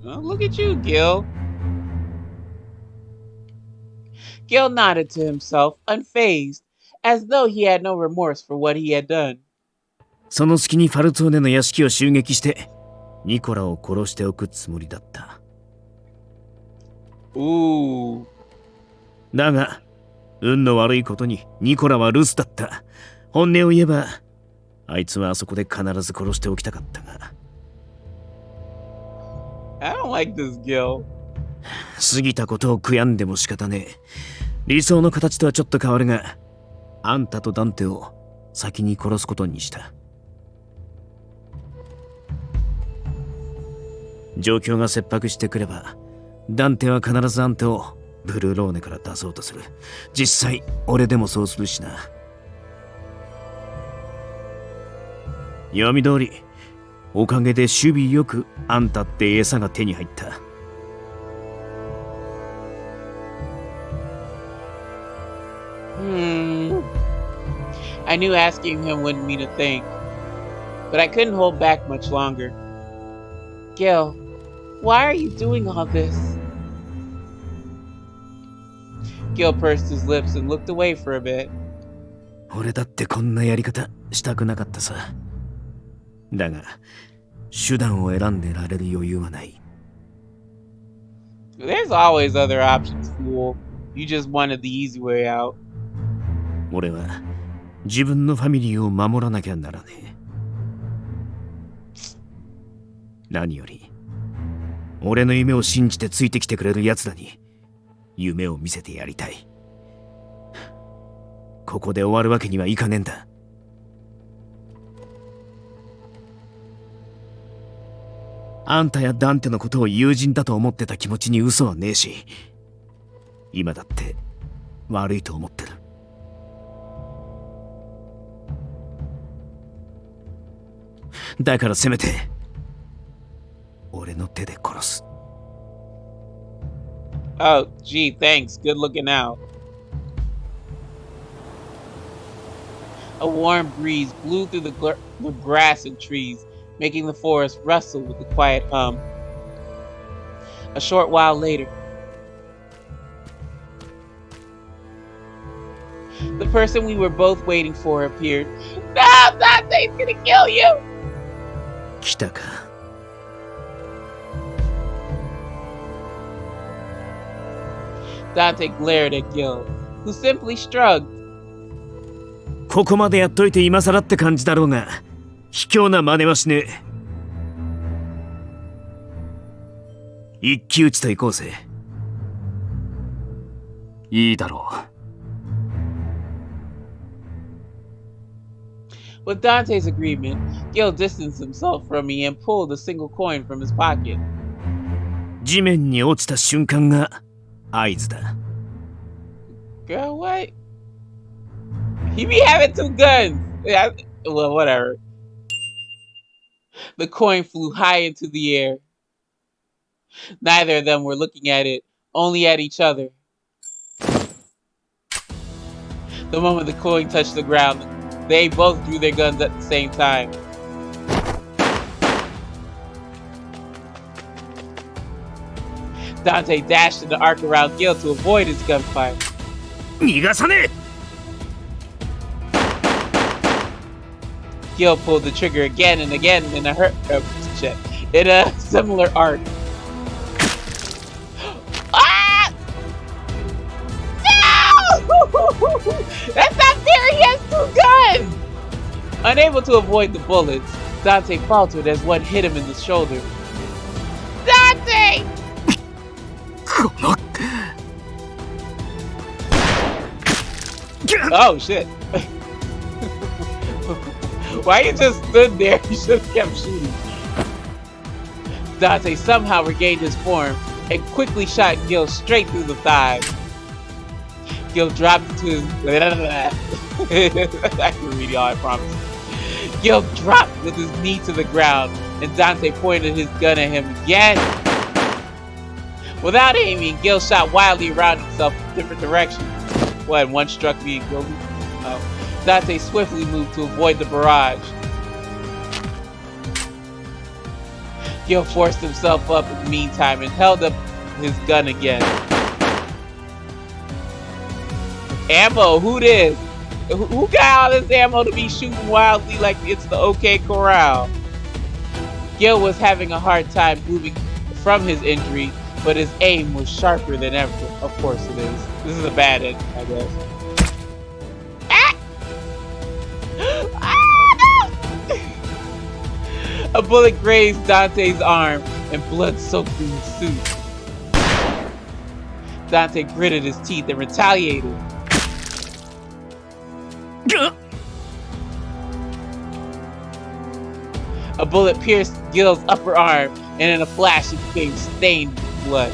Well, look at you, Gil. Gil nodded to himself, unfazed, as though he had no remorse for what he had done. その隙にファルツォーネの屋敷を襲撃して、ニコラを殺しておくつもりだった。だが、運の悪いことにニコラは留守だった。本音を言えば、あいつはあそこで必ず殺しておきたかったが。I don't like this, Gil. 過ぎたことを悔やんでも仕方ねえ。理想の形とはちょっと変わるが、あんたとダンテを先に殺すことにした。状況が切迫してくれば、ダンテは必ずあんたをブルーローネから出そうとする。実際、俺でもそうするしな。読み通り、おかげで守備よくあんたって餌が手に入った。I knew asking him wouldn't mean a thing, but I couldn't hold back much longer. Gil, why are you doing all this? Gil pursed his lips and looked away for a bit. 俺だってこんなやり方したくなかったさ。だが、手段を選んでられる余裕はない。There's always other options, fool. You just wanted the easy way out. 俺は自分のファミリーを守らなきゃならねえ。何より、俺の夢を信じてついてきてくれる奴らに夢を見せてやりたい。ここで終わるわけにはいかねえんだ。あんたやダンテのことを友人だと思ってた気持ちに嘘はねえし、今だって悪いと思ってる。だからせめて俺の手で殺す。Oh, gee, thanks. Good looking out. A warm breeze blew through the grass and trees, making the forest rustle with a quiet hum. A short while later, the person we were both waiting for appeared. No, Dante's gonna kill you! 来たか。Dante glared at Gil, who simply shrugged. ここまでやっといて今更って感じだろうが、卑怯な真似はしねえ。一騎打ちと行こうぜ。いいだろう。With Dante's agreement, Gil distanced himself from me and pulled a single coin from his pocket. 地面に落ちた瞬間が合図だ。Girl, what? He be having two guns. Yeah, well, whatever. The coin flew high into the air. Neither of them were looking at it, only at each other. The moment the coin touched the ground, they both drew their guns at the same time. Dante dashed in the arc around Gil to avoid his gunfire. 逃がさねえ! Gil pulled the trigger again and again in a similar arc. Ah! No! That's not fair. He has two guns. Unable to avoid the bullets, Dante faltered as one hit him in the shoulder. Dante! Oh shit. Why you just stood there? You should have kept shooting. Dante somehow regained his form and quickly shot Gil straight through the thigh. Gil dropped to his... I can read y'all, I promise. Gil dropped with his knee to the ground and Dante pointed his gun at him again. Without aiming, Gil shot wildly around himself in different directions. What, one struck me and killed me? Oh. Dante swiftly moved to avoid the barrage. Gil forced himself up in the meantime and held up his gun again. Ammo, who this? Who got all this ammo to be shooting wildly like it's the OK Corral? Gil was having a hard time moving from his injury, but his aim was sharper than ever. Of course it is. This is a bad end, I guess. A bullet grazed Dante's arm and blood soaked through his suit. Dante gritted his teeth and retaliated. A bullet pierced Gil's upper arm and in a flash it became stained with blood.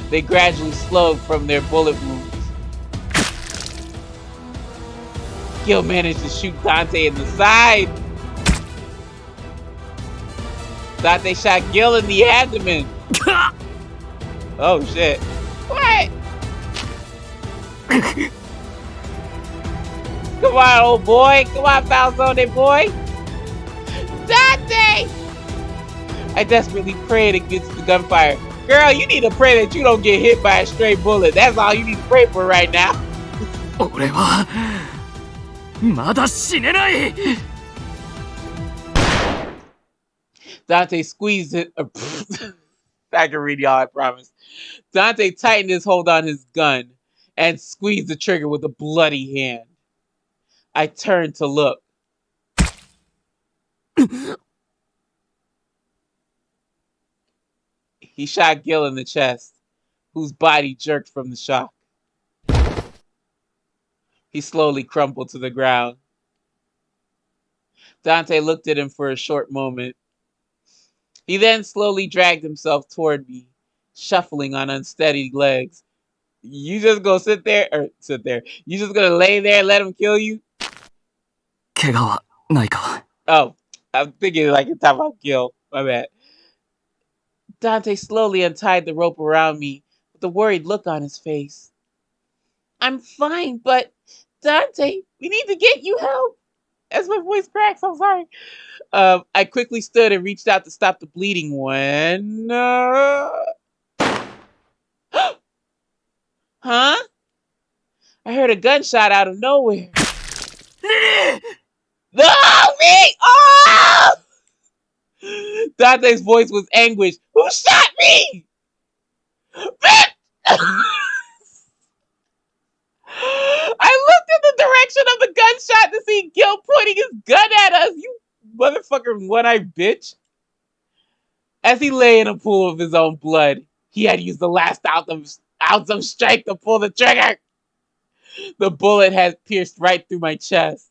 They gradually slowed from their bullet wounds. Gil managed to shoot Dante in the side. Dante shot Gil in the abdomen. Oh shit. What? Come on, old boy. Come on, Falzone boy. Dante! I desperately prayed against the gunfire. Girl, you need to pray that you don't get hit by a stray bullet. That's all you need to pray for right now. 俺はまだ死ねない。 Dante squeezed it. I can read y'all, I promise. Dante tightened his hold on his gun and squeezed the trigger with a bloody hand. I turned to look. He shot Gil in the chest, whose body jerked from the shock. He slowly crumpled to the ground. Dante looked at him for a short moment. He then slowly dragged himself toward me, shuffling on unsteady legs. You just gonna sit there? You just gonna lay there and let him kill you? 怪我はないか? Oh, I'm thinking like you're talking about Gil. My bad. Dante slowly untied the rope around me with a worried look on his face. I'm fine, but Dante, we need to get you help. As my voice cracks, I'm sorry. I quickly stood and reached out to stop the bleeding when... Huh? I heard a gunshot out of nowhere. No, me! Oh! Dante's voice was anguished. Who shot me? I looked in the direction of the gunshot to see Gil pointing his gun at us. You motherfucker one-eyed bitch. As he lay in a pool of his own blood, he had used the last ounce of strength to pull the trigger. The bullet had pierced right through my chest.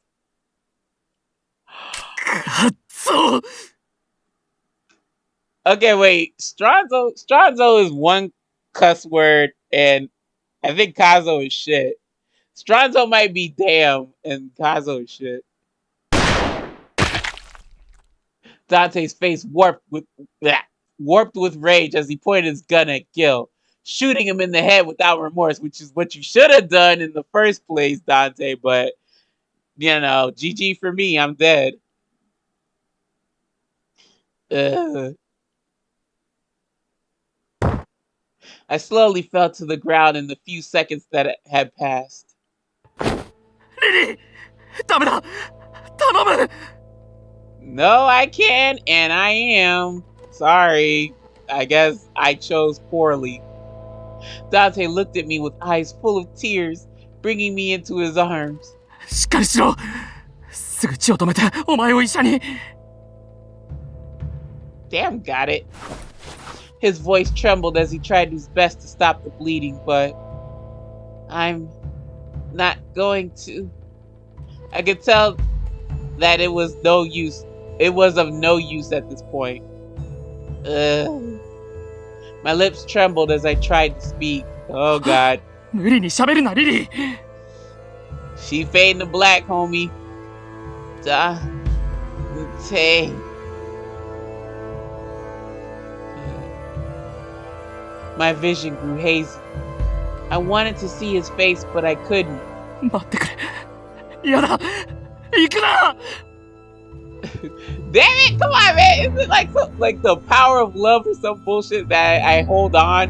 Okay, wait. Stronzo is one cuss word, and I think Kazo is shit. Stronzo might be damn, and Kazo is shit. Dante's face warped with rage as he pointed his gun at Gil, shooting him in the head without remorse, which is what you should have done in the first place, Dante. But, you know, GG for me, I'm dead. I slowly fell to the ground in the few seconds that had passed. Lily! ダメだ! 頼む! No, I can, and I am. Sorry. I guess I chose poorly. Dante looked at me with eyes full of tears, bringing me into his arms. しっかりしろ! すぐ血を止めて、お前を医者に! Damn, got it. His voice trembled as he tried his best to stop the bleeding, but I'm not going to. I could tell that it was no use. It was of no use at this point. My lips trembled as I tried to speak. Oh God. 無理に喋るな、リリー! She fading to black, homie. Dante. My vision grew hazy. I wanted to see his face, but I couldn't. 待ってくれ。嫌だ。行くな! Damn it! Come on, man! Is it like the power of love or some bullshit that I hold on?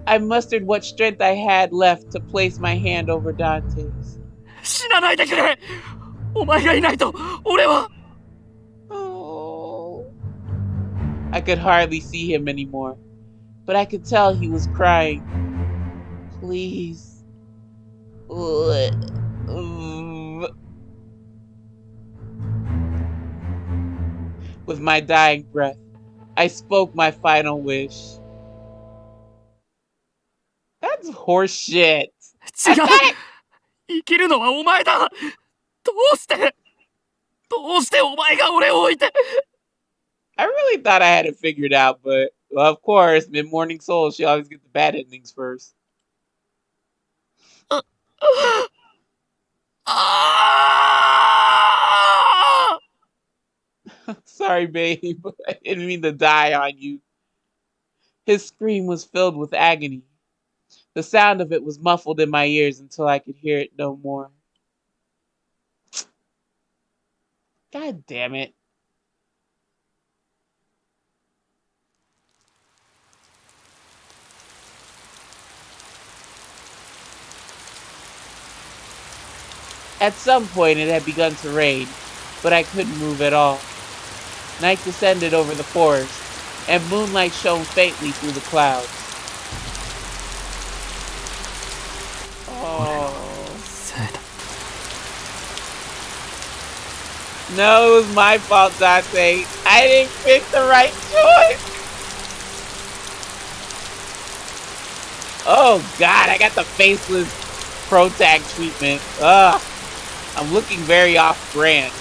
I mustered what strength I had left to place my hand over Dante's. 死なないでくれ! お前がいないと、俺は... Oh. I could hardly see him anymore, but I could tell he was crying. Please. With my dying breath, I spoke my final wish. That's horseshit. 違う! 生きるのはお前だ!どうしてお前が俺を置いて。 I really thought I had it figured out, but well, of course, MidMorningSol, she always gets the bad endings first. Sorry, babe. I didn't mean to die on you. His scream was filled with agony. The sound of it was muffled in my ears until I could hear it no more. God damn it. At some point it had begun to rain, but I couldn't move at all. Night descended over the forest, and moonlight shone faintly through the clouds. Oh. No, it was my fault, Dante. I didn't pick the right choice. Oh God, I got the faceless pro tag treatment. Ugh. I'm looking very off-brand.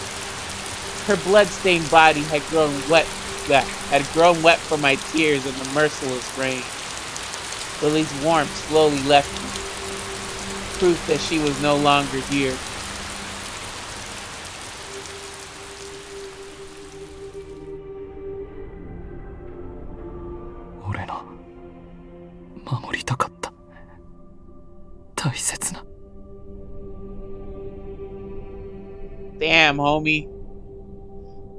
Her blood-stained body had grown wet from my tears in the merciless rain. Lily's warmth slowly left me, proof that she was no longer here. Damn, homie.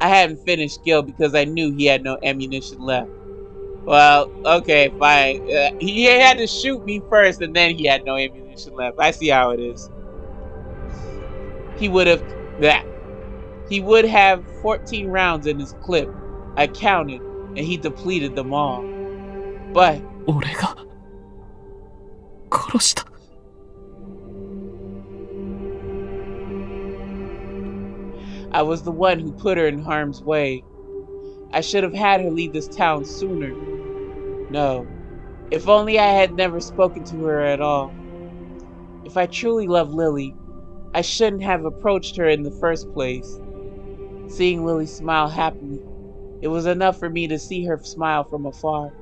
I hadn't finished Gil because I knew he had no ammunition left. Well, okay, fine. He had to shoot me first and then he had no ammunition left. I see how it is. He would have 14 rounds in his clip. I counted and he depleted them all. But I was the one who put her in harm's way. I should have had her leave this town sooner. No, if only I had never spoken to her at all. If I truly loved Lily, I shouldn't have approached her in the first place. Seeing Lily smile happily, it was enough for me to see her smile from afar.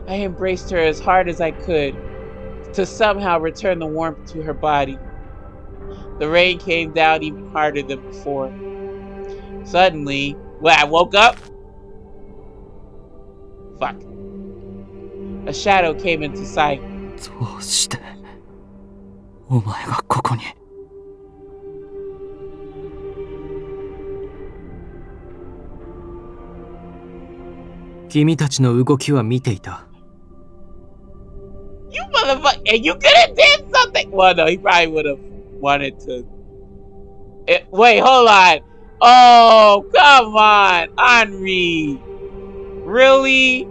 I embraced her as hard as I could to somehow return the warmth to her body. The rain came down even harder than before. Suddenly, I woke up? Fuck. A shadow came into sight. You motherfucker, and you could have did something. Well, no, he probably would have wanted to. Wait, hold on. Oh, come on, Henri. Really?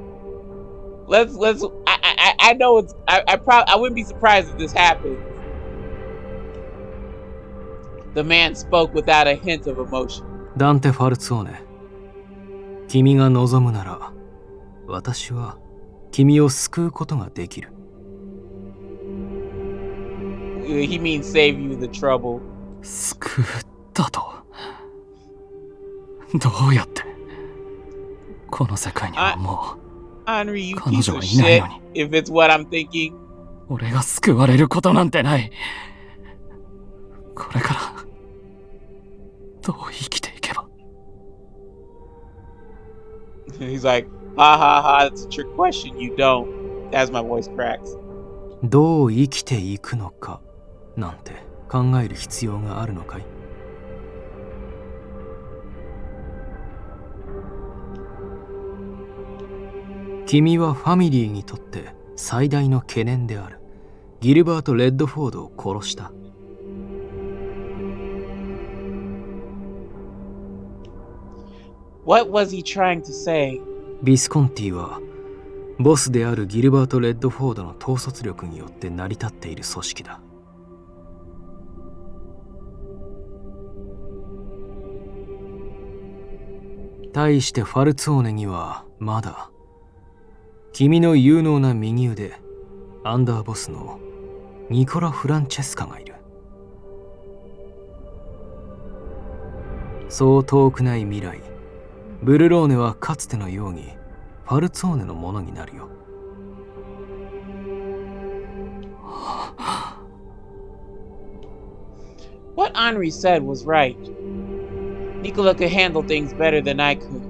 Let's. I know it's. I wouldn't be surprised if this happened. The man spoke without a hint of emotion. Dante Falzone, 君が望むなら、私は君を救うことができる。He means save you the trouble. 救ったと。どうやって？この世界にはもう Henri, you piece of shit. If it's what I'm thinking. 俺が救われることなんてない。これからどう生きていけば。He's like, ha ha ha, that's a trick question. You don't. As my voice cracks. どう生きていくのかなんて考える必要があるのかい？君はファミリーにとって最大の懸念であるギルバート・レッドフォードを殺した。What was he trying to say? ビスコンティはボスであるギルバート・レッドフォードの統率力によって成り立っている組織だ。対してファルツォーネにはまだ君の有能な右腕、アンダーボスのニコラ・フランチェスカがいる。そう遠くない未来、ブルローネはかつてのようにファルツォーネのものになるよ。What Henri said was right. Nicola could handle things better than I could.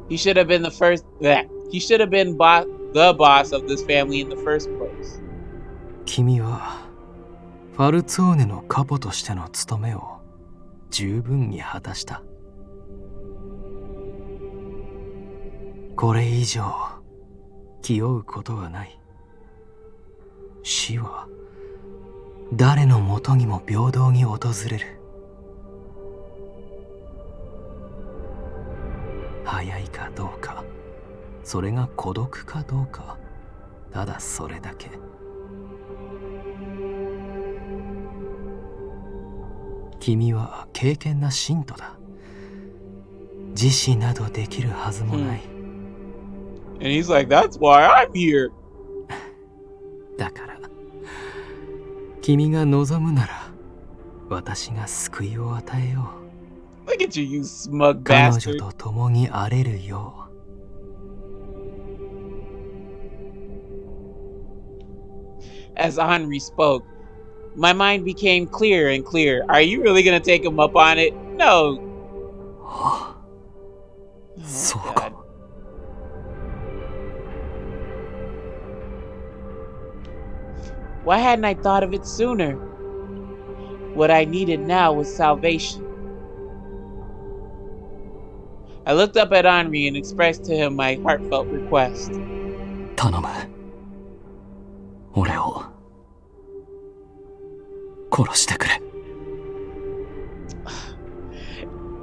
He should have been the boss of this family in the first place. 君はファルツォーネのカポとしての務めを十分に果たした。これ以上気負うことはない。死は誰のもとにも平等に訪れる。早いかどうか、それが孤独かどうか、ただそれだけ。君は敬虔な信徒だ。自死などできるはずもない。And he's like, that's why I'm here. だから君が望むなら私が救いを与えよう。 Look at you, you smug 彼 bastard. 女と共に荒れるよう。As Henri spoke, my mind became clearer and clearer. Are you really gonna take him up on it? No. そうか。Why hadn't I thought of it sooner? What I needed now was salvation. I looked up at Henri and expressed to him my heartfelt request. 頼む。俺を殺してくれ。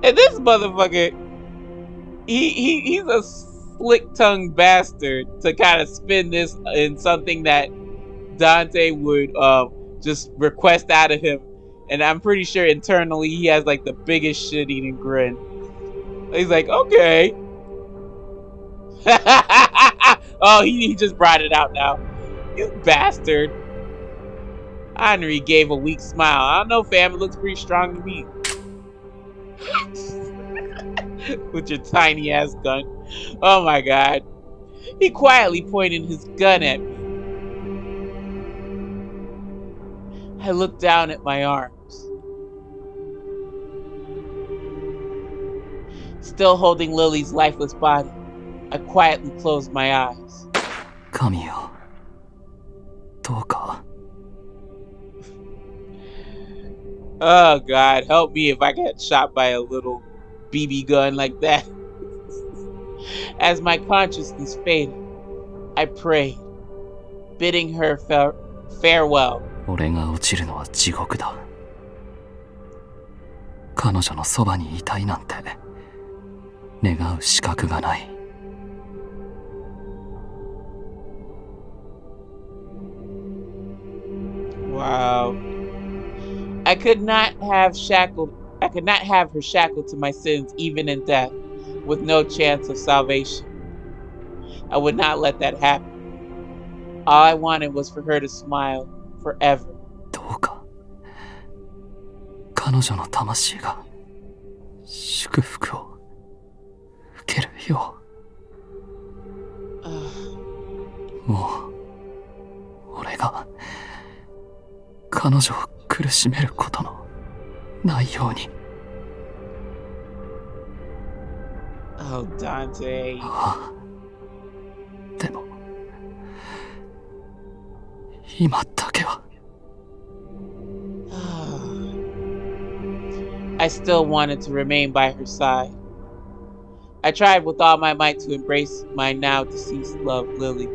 And this motherfucker, he's a slick-tongued bastard to kind of spin this in something that Dante would just request out of him, and I'm pretty sure internally he has like the biggest shit-eating grin. He's like, okay. Oh, he just brought it out now. You bastard. Henri gave a weak smile. I don't know, fam. It looks pretty strong to me. With your tiny ass gun. Oh my god. He quietly pointed his gun at me. I looked down at my arms. Still holding Lily's lifeless body, I quietly closed my eyes. 神よ、どうか。Oh god, help me if I get shot by a little BB gun like that. As my consciousness faded, I prayed, bidding her farewell. 俺が落ちるのは地獄だ。彼女のそばにいたいなんて願う資格がない。Wow. I could not have her shackled to my sins even in death, with no chance of salvation. I would not let that happen. All I wanted was for her to smile forever. どうか彼女の魂が祝福を受けるよう。もう俺が彼女を苦しめることのないように。Oh, Dante. でも今だけは。I still wanted to remain by her side. I tried with all my might to embrace my now deceased love, Lily.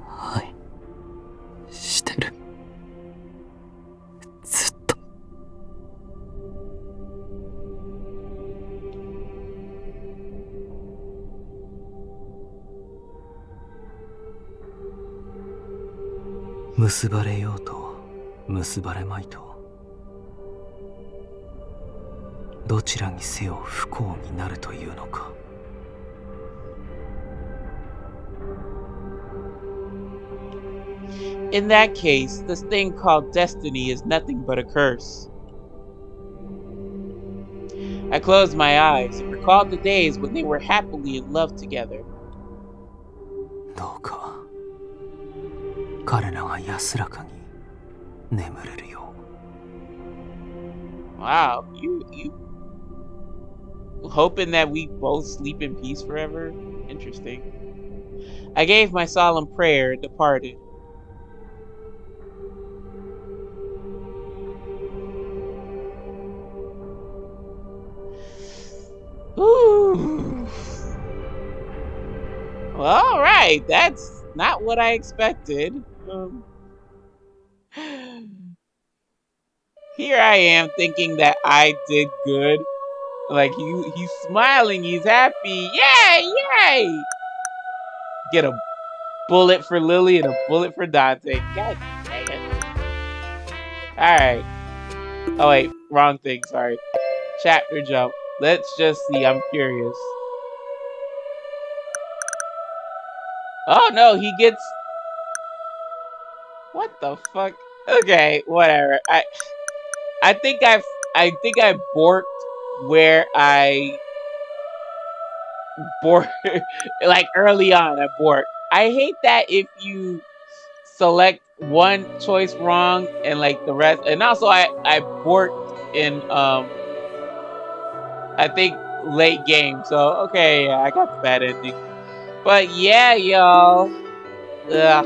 はい、してる。ずっと。結ばれようと結ばれまいと、どちらにせよ不幸になるというのか。In that case, this thing called destiny is nothing but a curse. I closed my eyes and recalled the days when they were happily in love together. どうか彼らが安らかに眠れるよ Wow, you hoping that we both sleep in peace forever? Interesting. I gave my solemn prayer and departed. Ooh. Well, all right, that's not what I expected. Here I am thinking that I did good. Like he's smiling, he's happy. Yay, yay! Get a bullet for Lily and a bullet for Dante. God dang it. Alright. Oh wait, wrong thing, sorry. Chapter jump. Let's just see, I'm curious. Oh no, he gets... What the fuck? Okay, whatever. I think I borked where I borked like early on. I borked. I hate that if you select one choice wrong and like the rest. And also I borked in I think late game. So okay, yeah, I got the bad ending. But yeah, y'all. Ugh.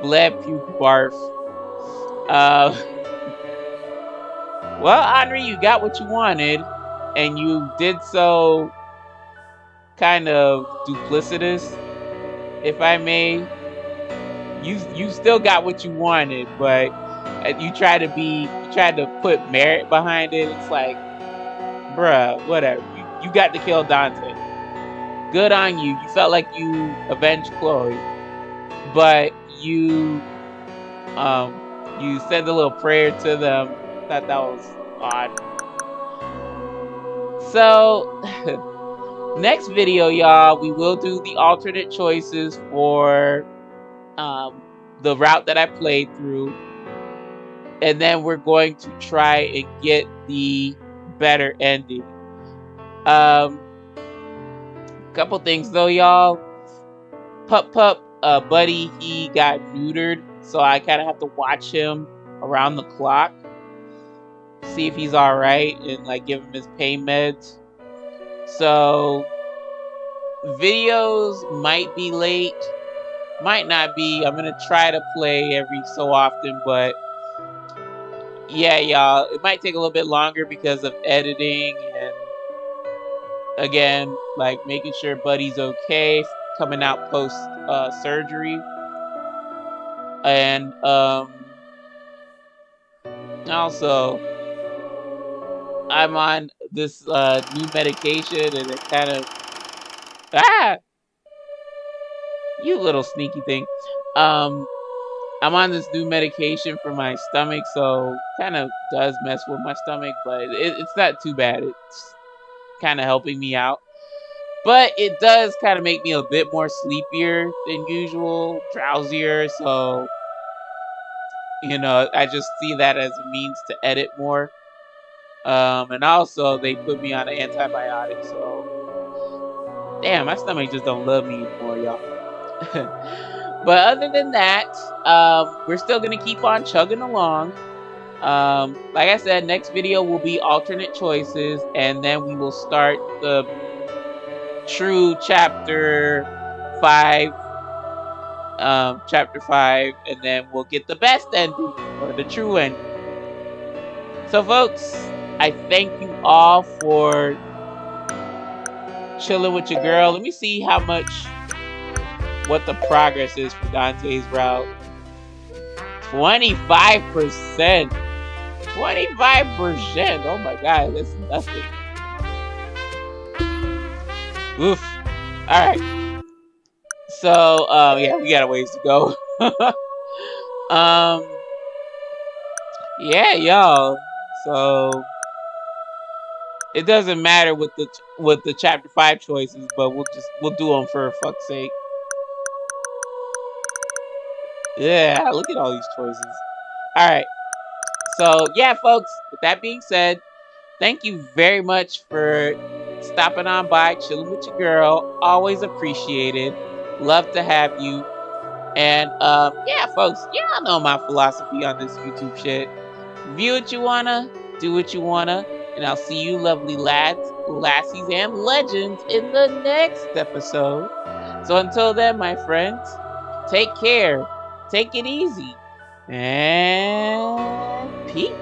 Bleh, puke, barf. Well, Henri, you got what you wanted, and you did so kind of duplicitous, if I may. You still got what you wanted, but you tried to put merit behind it. It's like, bruh, whatever. You got to kill Dante. Good on you. You felt like you avenged Chloe, but you said a little prayer to them. Thought that was odd. So next video, y'all, we will do the alternate choices for the route that I played through, and then we're going to try and get the better ending. Couple things though, y'all. Pup Buddy, he got neutered, so I kind of have to watch him around the clock, see if he's all right, and like give him his pain meds. So videos might be late, might not be. I'm gonna try to play every so often, but yeah, y'all, it might take a little bit longer because of editing and again, like making sure Buddy's okay, coming out post surgery, and also I'm on this new medication, and it kind of you little sneaky thing. I'm on this new medication for my stomach, so kind of does mess with my stomach, but it's not too bad. It's kind of helping me out. But it does kind of make me a bit more sleepier than usual, drowsier, so, you know, I just see that as a means to edit more. And also, they put me on an antibiotic, so... Damn, my stomach just don't love me anymore, y'all. But other than that, we're still going to keep on chugging along. Like I said, next video will be alternate choices, and then we will start the true chapter 5, and then we'll get the best ending, or the true ending. So folks, I thank you all for chilling with your girl. Let me see what the progress is for Dante's route. 25%. 25%. Oh my god, that's nothing. Oof. Alright. So, yeah, we got a ways to go. Yeah, y'all. So it doesn't matter with the chapter 5 choices, but we'll do them for fuck's sake. Yeah, look at all these choices. All right. So, yeah, folks, with that being said, thank you very much for stopping on by, chilling with your girl. Always appreciated. Love to have you. And yeah, folks, y'all know my philosophy on this YouTube shit. View what you wanna, do what you wanna, and I'll see you lovely lads, lassies, and legends in the next episode. So until then, my friends, take care, take it easy, and peace.